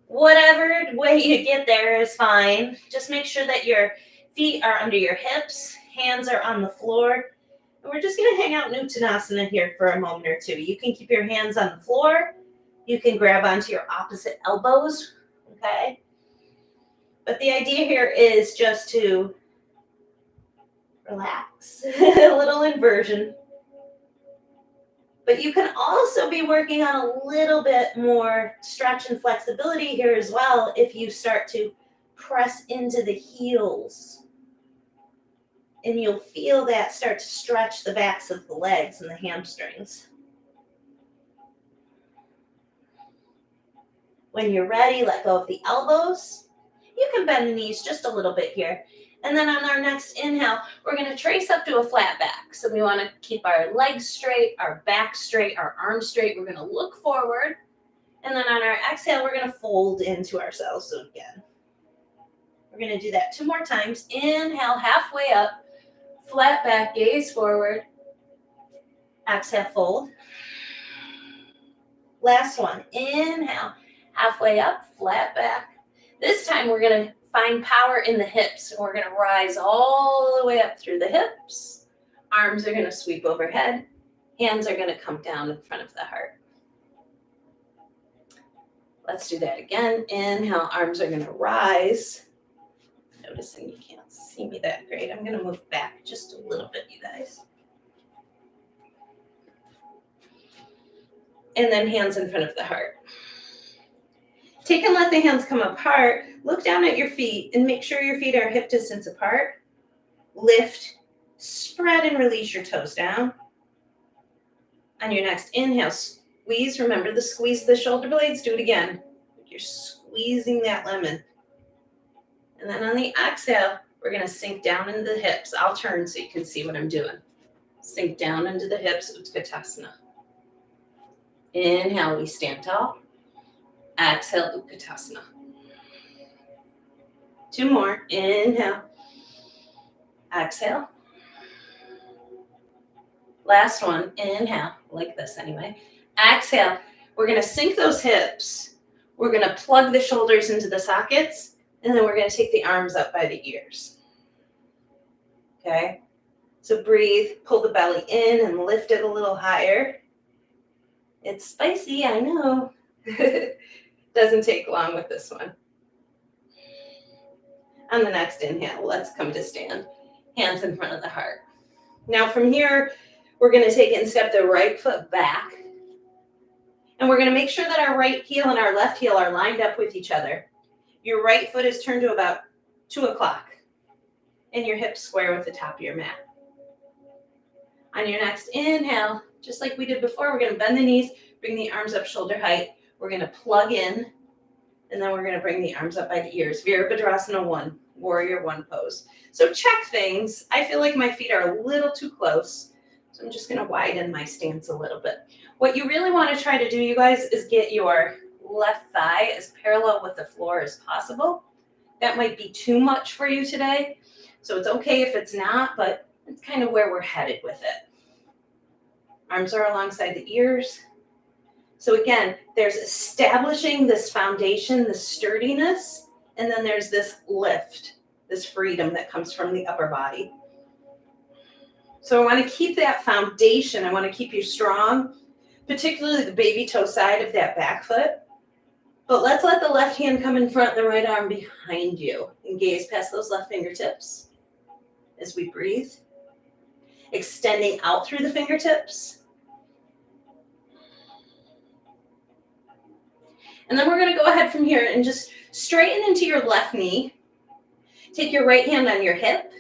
[SPEAKER 1] Whatever way you get there is fine. Just make sure that your feet are under your hips, hands are on the floor. And we're just going to hang out in Uttanasana here for a moment or two. You can keep your hands on the floor. You can grab onto your opposite elbows, okay? But the idea here is just to relax, a little inversion. But you can also be working on a little bit more stretch and flexibility here as well if you start to press into the heels. And you'll feel that start to stretch the backs of the legs and the hamstrings. When you're ready, let go of the elbows. You can bend the knees just a little bit here. And then on our next inhale, we're going to trace up to a flat back. So we want to keep our legs straight, our back straight, our arms straight. We're going to look forward. And then on our exhale, we're going to fold into ourselves. So again, we're going to do that 2 more times. Inhale, halfway up, flat back, gaze forward. Exhale, fold. Last one. Inhale, halfway up, flat back. This time we're going to find power in the hips. We're going to rise all the way up through the hips, Arms are going to sweep overhead. Hands are going to come down in front of the heart. Let's do that again. Inhale, arms are going to rise. Noticing you can't see me that great. I'm going to move back just a little bit, you guys. And then hands in front of the heart. Take and let the hands come apart. Look down at your feet and make sure your feet are hip distance apart. Lift, spread and release your toes down. On your next inhale, squeeze. Remember the squeeze of the shoulder blades. Do it again. You're squeezing that lemon. And then on the exhale, we're going to sink down into the hips. I'll turn so you can see what I'm doing. Sink down into the hips, Utkatasana. Inhale, we stand tall. Exhale, Utkatasana. 2 more. Inhale. Exhale. Last one. Inhale, like this anyway. Exhale. We're going to sink those hips. We're going to plug the shoulders into the sockets, and then we're going to take the arms up by the ears. Okay? So breathe, pull the belly in and lift it a little higher. It's spicy, I know. Doesn't take long with this one. On the next inhale, let's come to stand. Hands in front of the heart. Now from here, we're going to take it and step the right foot back. And we're going to make sure that our right heel and our left heel are lined up with each other. Your right foot is turned to about 2 o'clock. And your hips square with the top of your mat. On your next inhale, just like we did before, we're going to bend the knees, bring the arms up shoulder height. We're going to plug in, and then we're going to bring the arms up by the ears. Virabhadrasana 1, Warrior 1 pose. So check things. I feel like my feet are a little too close, so I'm just going to widen my stance a little bit. What you really want to try to do, you guys, is get your left thigh as parallel with the floor as possible. That might be too much for you today, so it's okay if it's not, but it's kind of where we're headed with it. Arms are alongside the ears. So again, there's establishing this foundation, this sturdiness, and then there's this lift, this freedom that comes from the upper body. So I want to keep that foundation. I want to keep you strong, particularly the baby toe side of that back foot. But let's let the left hand come in front, the right arm behind you, and gaze past those left fingertips as we breathe. Extending out through the fingertips. And then we're going to go ahead from here and just straighten into your left knee. Take your right hand on your hip.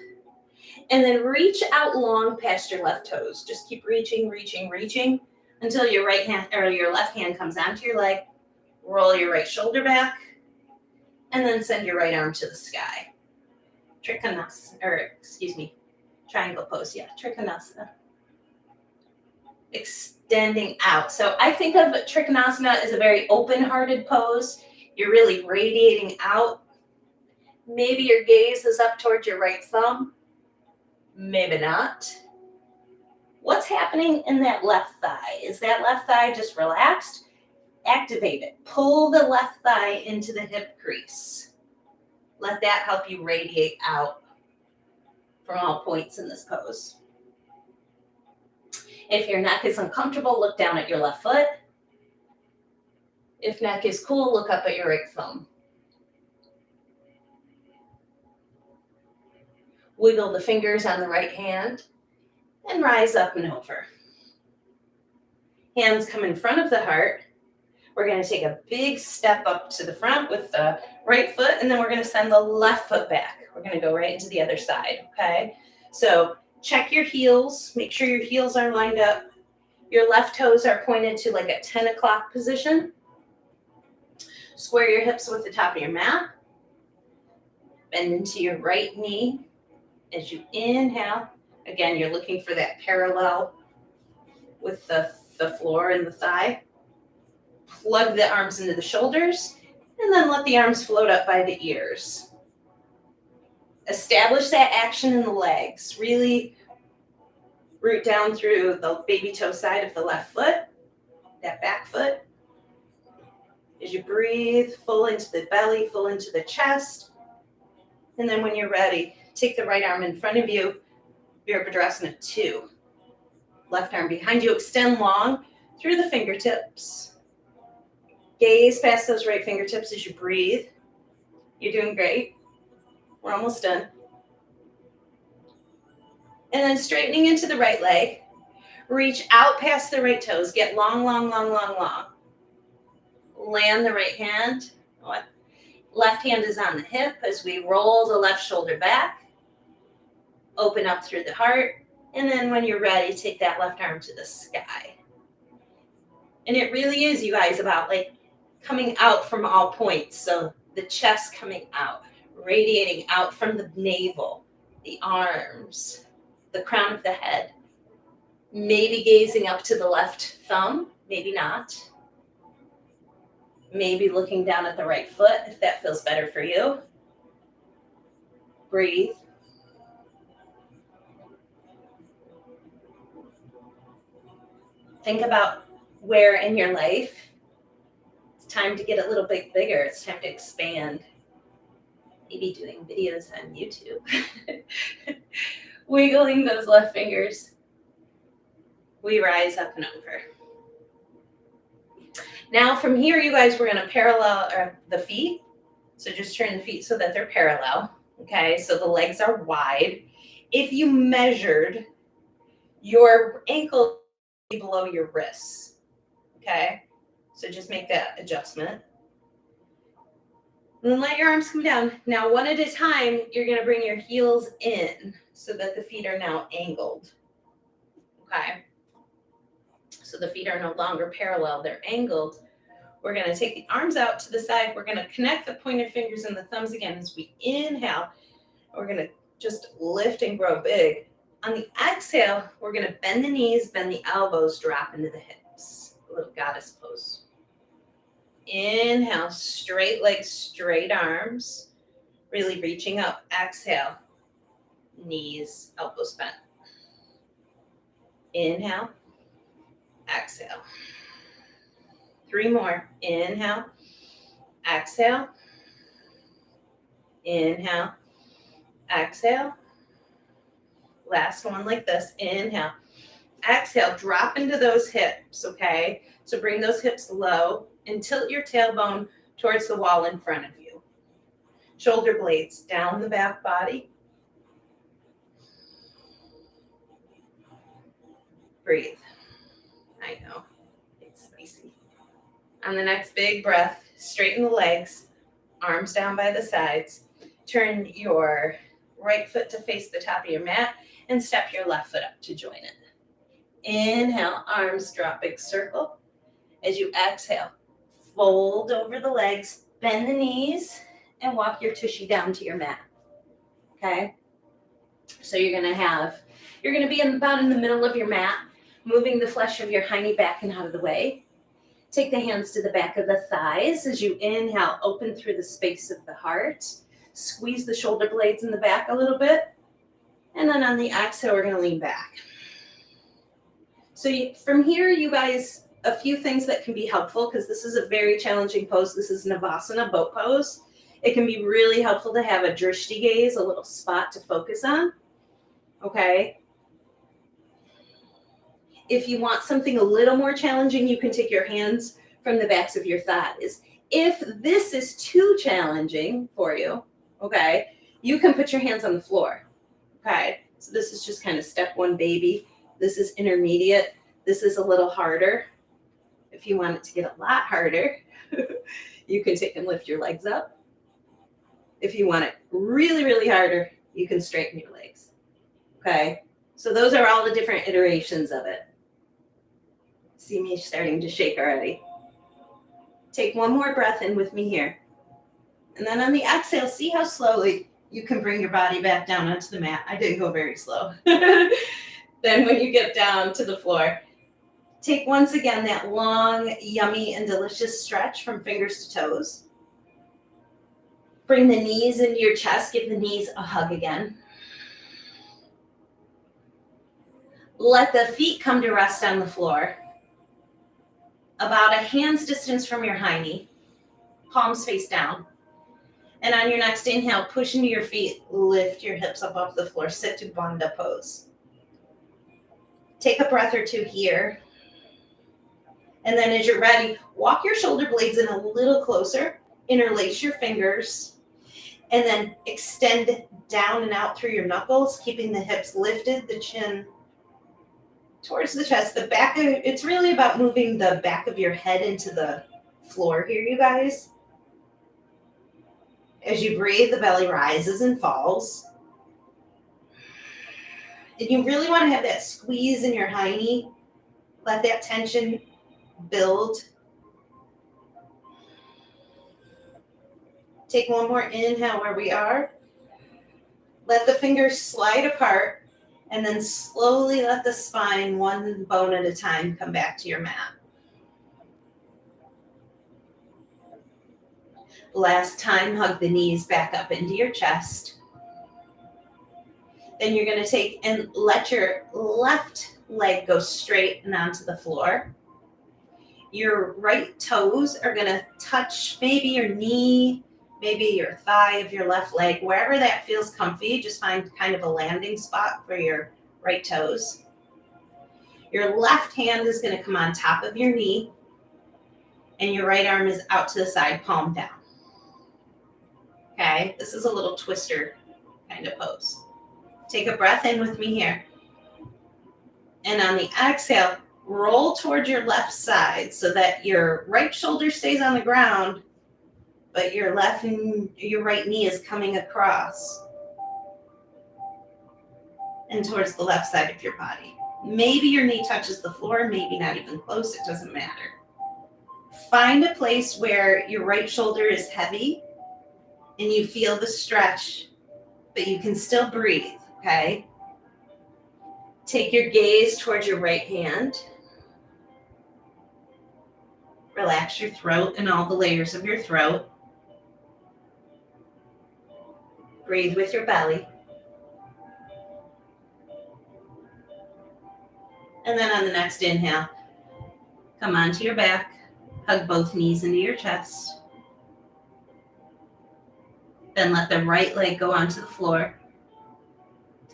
[SPEAKER 1] And then reach out long past your left toes. Just keep reaching, reaching, reaching until your right hand or your left hand comes onto your leg. Roll your right shoulder back. And then send your right arm to the sky. Triangle pose, Trikonasana. Extending out. So I think of Trikonasana as a very open-hearted pose. You're really radiating out. Maybe your gaze is up towards your right thumb. Maybe not. What's happening in that left thigh? Is that left thigh just relaxed? Activate it. Pull the left thigh into the hip crease. Let that help you radiate out from all points in this pose. If your neck is uncomfortable, look down at your left foot. If neck is cool, look up at your right thumb. Wiggle the fingers on the right hand and rise up and over. Hands come in front of the heart. We're going to take a big step up to the front with the right foot, and then we're going to send the left foot back. We're going to go right into the other side, okay? So check your heels. Make sure your heels are lined up. Your left toes are pointed to like a 10 o'clock position. Square your hips with the top of your mat. Bend into your right knee. As you inhale, again, you're looking for that parallel with the floor and the thigh. Plug the arms into the shoulders, and then let the arms float up by the ears. Establish that action in the legs. Really root down through the baby toe side of the left foot, that back foot. As you breathe, full into the belly, full into the chest. And then when you're ready, take the right arm in front of you, Virabhadrasana 2. Left arm behind you, extend long through the fingertips. Gaze past those right fingertips as you breathe. You're doing great. We're almost done. And then straightening into the right leg. Reach out past the right toes. Get long, long, long, long, long. Land the right hand. Left hand is on the hip as we roll the left shoulder back. Open up through the heart. And then when you're ready, take that left arm to the sky. And it really is, you guys, about like coming out from all points. So the chest coming out, radiating out from the navel, the arms, the crown of the head. Maybe gazing up to the left thumb, maybe not. Maybe looking down at the right foot if that feels better for you. Breathe. Think about where in your life it's time to get a little bit bigger. It's time to expand. Maybe doing videos on YouTube. Wiggling those left fingers. We rise up and over. Now from here, you guys, we're going to parallel the feet. So just turn the feet so that they're parallel. Okay, so the legs are wide. If you measured your ankle below your wrists, okay, so just make that adjustment. And then let your arms come down. Now, one at a time, you're going to bring your heels in so that the feet are now angled. Okay, so the feet are no longer parallel, they're angled. We're going to take the arms out to the side. We're going to connect the pointed fingers and the thumbs again as we inhale. We're going to just lift and grow big. On the exhale, we're going to bend the knees, bend the elbows, drop into the hips. A little goddess pose. Inhale, straight legs, straight arms. Really reaching up. Exhale, knees, elbows bent. Inhale, exhale. 3 more. Inhale, exhale, inhale, exhale. Last one like this. Inhale, exhale, drop into those hips, okay? So bring those hips low and tilt your tailbone towards the wall in front of you. Shoulder blades down the back body. Breathe. I know, it's spicy. On the next big breath, straighten the legs, arms down by the sides. Turn your right foot to face the top of your mat and step your left foot up to join it. Inhale, arms drop, big circle. As you exhale, fold over the legs, bend the knees, and walk your tushy down to your mat. Okay? So you're going to be about in the middle of your mat, moving the flesh of your hiney back and out of the way. Take the hands to the back of the thighs. As you inhale, open through the space of the heart. Squeeze the shoulder blades in the back a little bit. And then on the exhale, we're going to lean back. So from here, you guys, a few things that can be helpful, because this is a very challenging pose. This is Navasana, boat pose. It can be really helpful to have a drishti gaze, a little spot to focus on. Okay? If you want something a little more challenging, you can take your hands from the backs of your thighs. If this is too challenging for you, okay, you can put your hands on the floor. Okay, so this is just kind of step 1, baby. This is intermediate. This is a little harder. If you want it to get a lot harder, you can take and lift your legs up. If you want it really, really harder, you can straighten your legs. Okay, so those are all the different iterations of it. See me starting to shake already. Take one more breath in with me here. And then on the exhale, see how slowly you can bring your body back down onto the mat. I didn't go very slow. Then when you get down to the floor, take once again that long, yummy, and delicious stretch from fingers to toes. Bring the knees into your chest. Give the knees a hug again. Let the feet come to rest on the floor. About a hand's distance from your hiney. Palms face down. And on your next inhale, push into your feet. Lift your hips up off the floor. Sit to Bandha pose. Take a breath or two here. And then as you're ready, walk your shoulder blades in a little closer, interlace your fingers, and then extend down and out through your knuckles, keeping the hips lifted, the chin towards the chest. It's really about moving the back of your head into the floor here, you guys. As you breathe, the belly rises and falls. And you really want to have that squeeze in your hiney. Let that tension build. Take one more inhale where we are. Let the fingers slide apart, and then slowly let the spine, one bone at a time, come back to your mat. Last time, hug the knees back up into your chest. Then you're going to take and let your left leg go straight and onto the floor. Your right toes are going to touch maybe your knee, maybe your thigh of your left leg, wherever that feels comfy. Just find kind of a landing spot for your right toes. Your left hand is going to come on top of your knee, and your right arm is out to the side, palm down. Okay, this is a little twister kind of pose. Take a breath in with me here. And on the exhale, roll towards your left side so that your right shoulder stays on the ground, but your right knee is coming across and towards the left side of your body. Maybe your knee touches the floor, maybe not even close, it doesn't matter. Find a place where your right shoulder is heavy and you feel the stretch, but you can still breathe, okay? Take your gaze towards your right hand. Relax your throat and all the layers of your throat. Breathe with your belly. And then on the next inhale, come onto your back, hug both knees into your chest. Then let the right leg go onto the floor.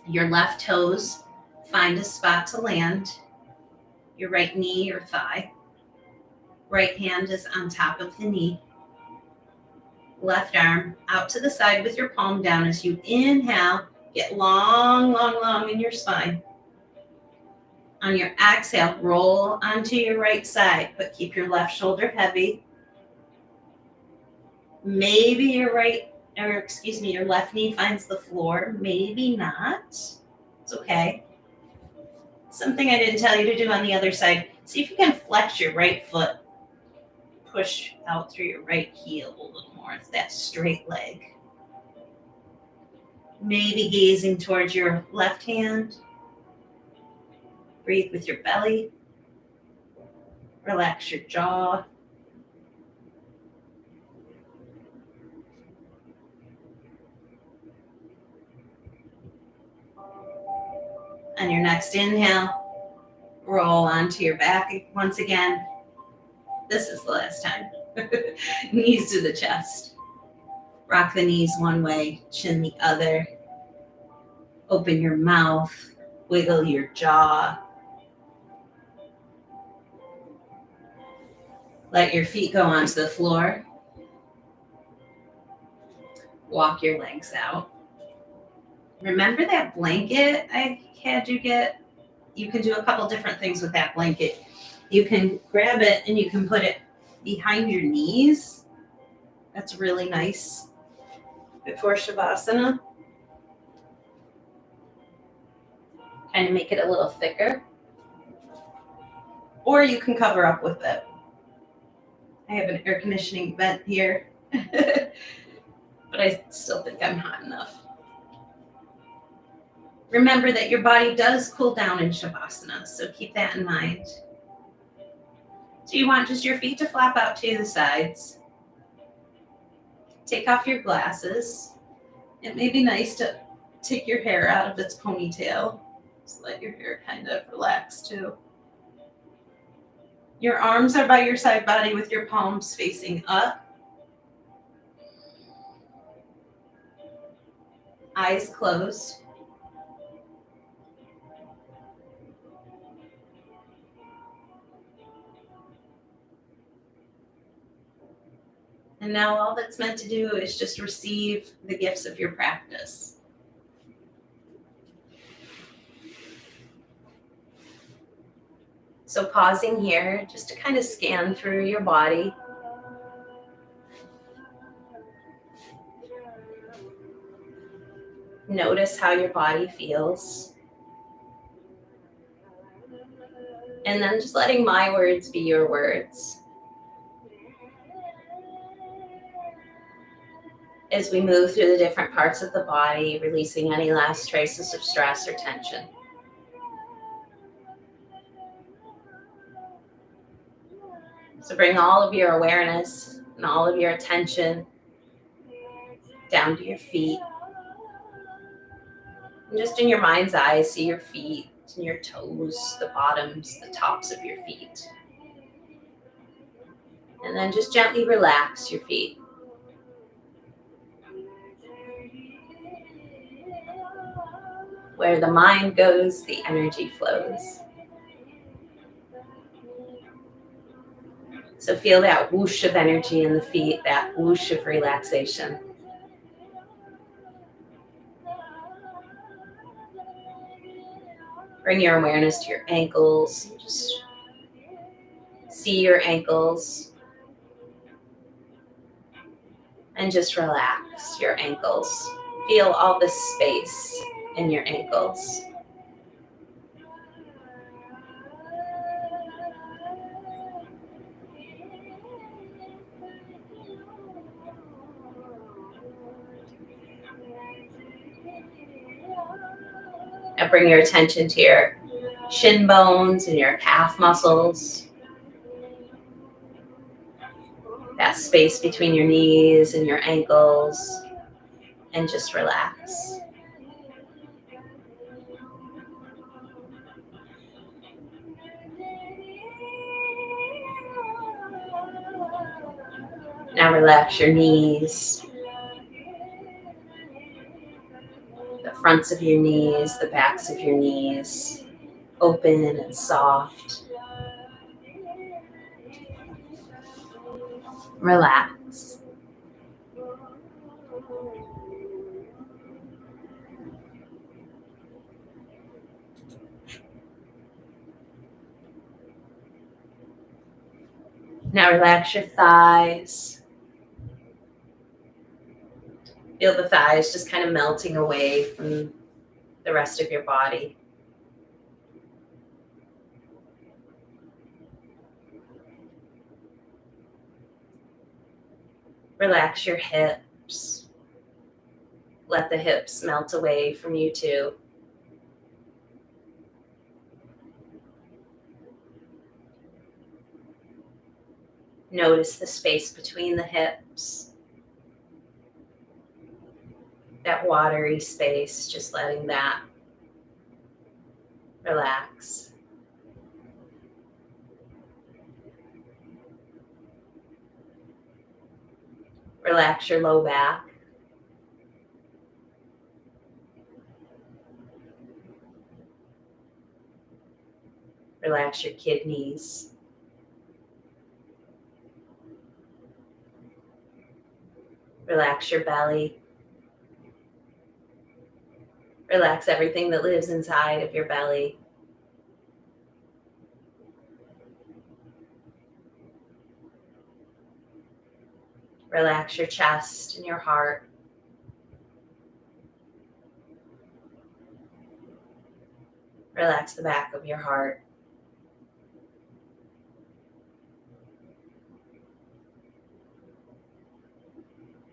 [SPEAKER 1] Your left toes find a spot to land. Your right knee or thigh. Right hand is on top of the knee. Left arm out to the side with your palm down as you inhale. Get long, long, long in your spine. On your exhale, roll onto your right side, but keep your left shoulder heavy. Maybe your left knee finds the floor, maybe not. It's okay. Something I didn't tell you to do on the other side. See if you can flex your right foot. Push out through your right heel a little more. It's that straight leg. Maybe gazing towards your left hand. Breathe with your belly. Relax your jaw. On your next inhale, roll onto your back once again. This is the last time. Knees to the chest. Rock the knees one way, chin the other. Open your mouth, wiggle your jaw. Let your feet go onto the floor. Walk your legs out. Remember that blanket I had you get? You can do a couple different things with that blanket. You can grab it and you can put it behind your knees. That's really nice before Shavasana. Kind of make it a little thicker. Or you can cover up with it. I have an air conditioning vent here, but I still think I'm hot enough. Remember that your body does cool down in Shavasana, so keep that in mind. So you want just your feet to flap out to the sides. Take off your glasses. It may be nice to take your hair out of its ponytail. Just let your hair kind of relax too. Your arms are by your side body with your palms facing up. Eyes closed. And now all that's meant to do is just receive the gifts of your practice. So pausing here just to kind of scan through your body. Notice how your body feels. And then just letting my words be your words. As we move through the different parts of the body, releasing any last traces of stress or tension. So bring all of your awareness and all of your attention down to your feet. And just in your mind's eye, see your feet and your toes, the bottoms, the tops of your feet. And then just gently relax your feet. Where the mind goes, the energy flows. So feel that whoosh of energy in the feet, that whoosh of relaxation. Bring your awareness to your ankles. Just see your ankles. And just relax your ankles. Feel all the space in your ankles. Now bring your attention to your shin bones and your calf muscles. That space between your knees and your ankles. And just relax. Now relax your knees. The fronts of your knees, the backs of your knees. Open and soft. Relax. Now relax your thighs. Feel the thighs just kind of melting away from the rest of your body. Relax your hips. Let the hips melt away from you too. Notice the space between the hips. That watery space, just letting that relax. Relax your low back. Relax your kidneys. Relax your belly. Relax everything that lives inside of your belly. Relax your chest and your heart. Relax the back of your heart.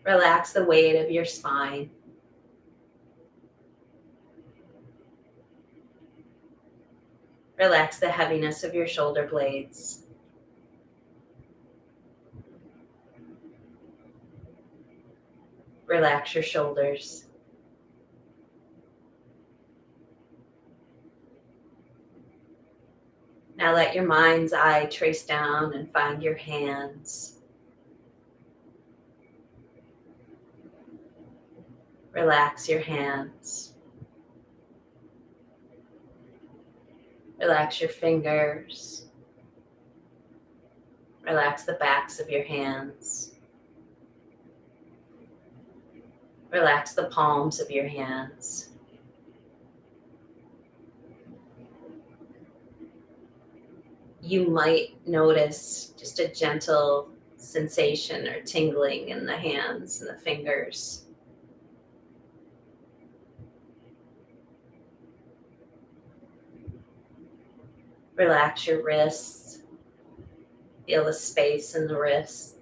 [SPEAKER 1] Relax the weight of your spine. Relax the heaviness of your shoulder blades. Relax your shoulders. Now let your mind's eye trace down and find your hands. Relax your hands. Relax your fingers. Relax the backs of your hands. Relax the palms of your hands. You might notice just a gentle sensation or tingling in the hands and the fingers. Relax your wrists. Feel the space in the wrists.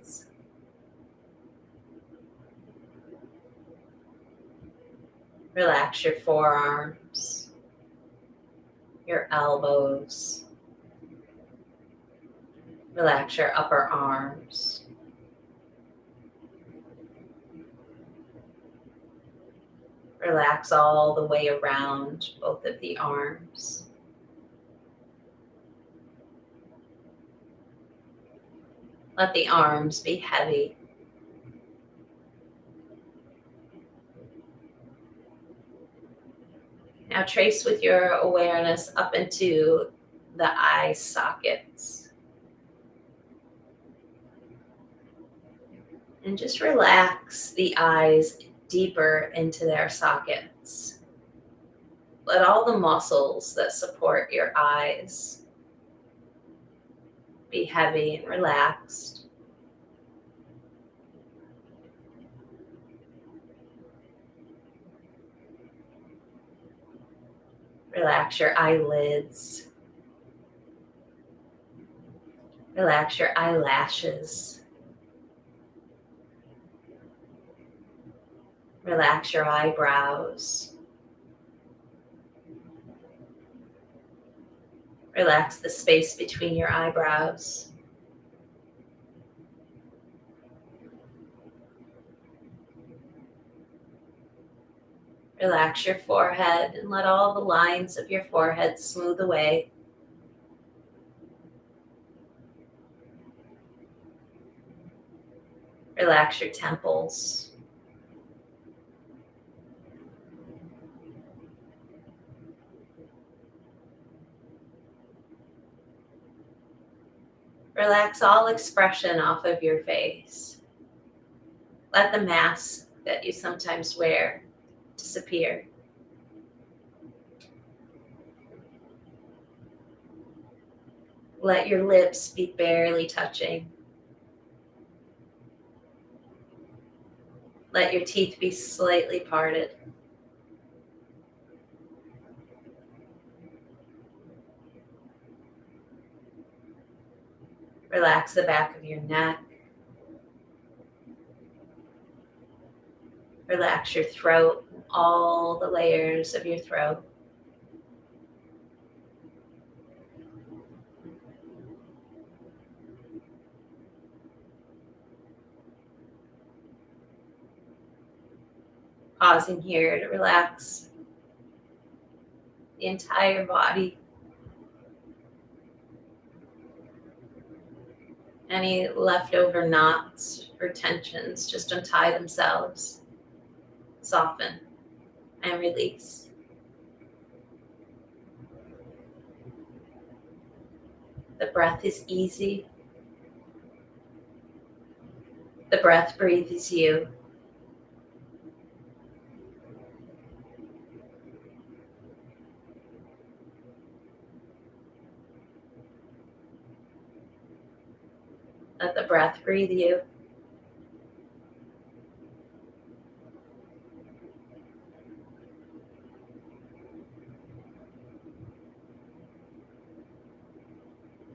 [SPEAKER 1] Relax your forearms, your elbows. Relax your upper arms. Relax all the way around both of the arms. Let the arms be heavy. Now trace with your awareness up into the eye sockets. And just relax the eyes deeper into their sockets. Let all the muscles that support your eyes be heavy and relaxed. Relax your eyelids. Relax your eyelashes. Relax your eyebrows. Relax the space between your eyebrows. Relax your forehead and let all the lines of your forehead smooth away. Relax your temples. Relax all expression off of your face. Let the mask that you sometimes wear disappear. Let your lips be barely touching. Let your teeth be slightly parted. Relax the back of your neck. Relax your throat, all the layers of your throat. Pausing here to relax the entire body. Any leftover knots or tensions just untie themselves, soften, and release. The breath is easy. The breath breathes you. Let the breath breathe you.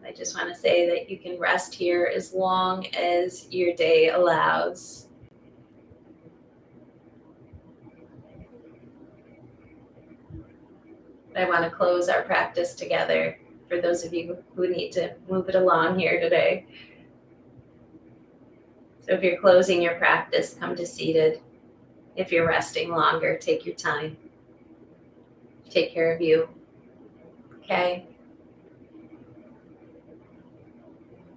[SPEAKER 1] I just want to say that you can rest here as long as your day allows. I want to close our practice together for those of you who need to move it along here today. So if you're closing your practice, come to seated. If you're resting longer, take your time. Take care of you. Okay?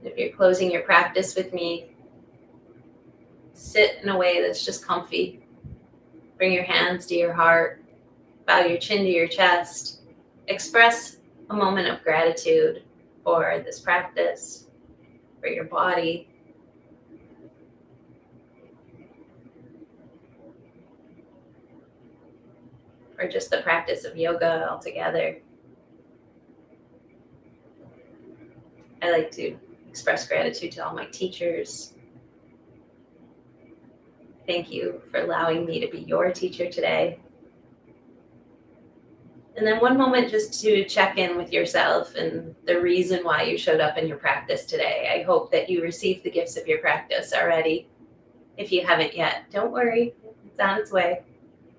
[SPEAKER 1] If you're closing your practice with me, sit in a way that's just comfy. Bring your hands to your heart. Bow your chin to your chest. Express a moment of gratitude for this practice, for your body. or just the practice of yoga altogether. I like to express gratitude to all my teachers. Thank you for allowing me to be your teacher today. And then one moment just to check in with yourself and the reason why you showed up in your practice today. I hope that you received the gifts of your practice already. If you haven't yet, don't worry, it's on its way.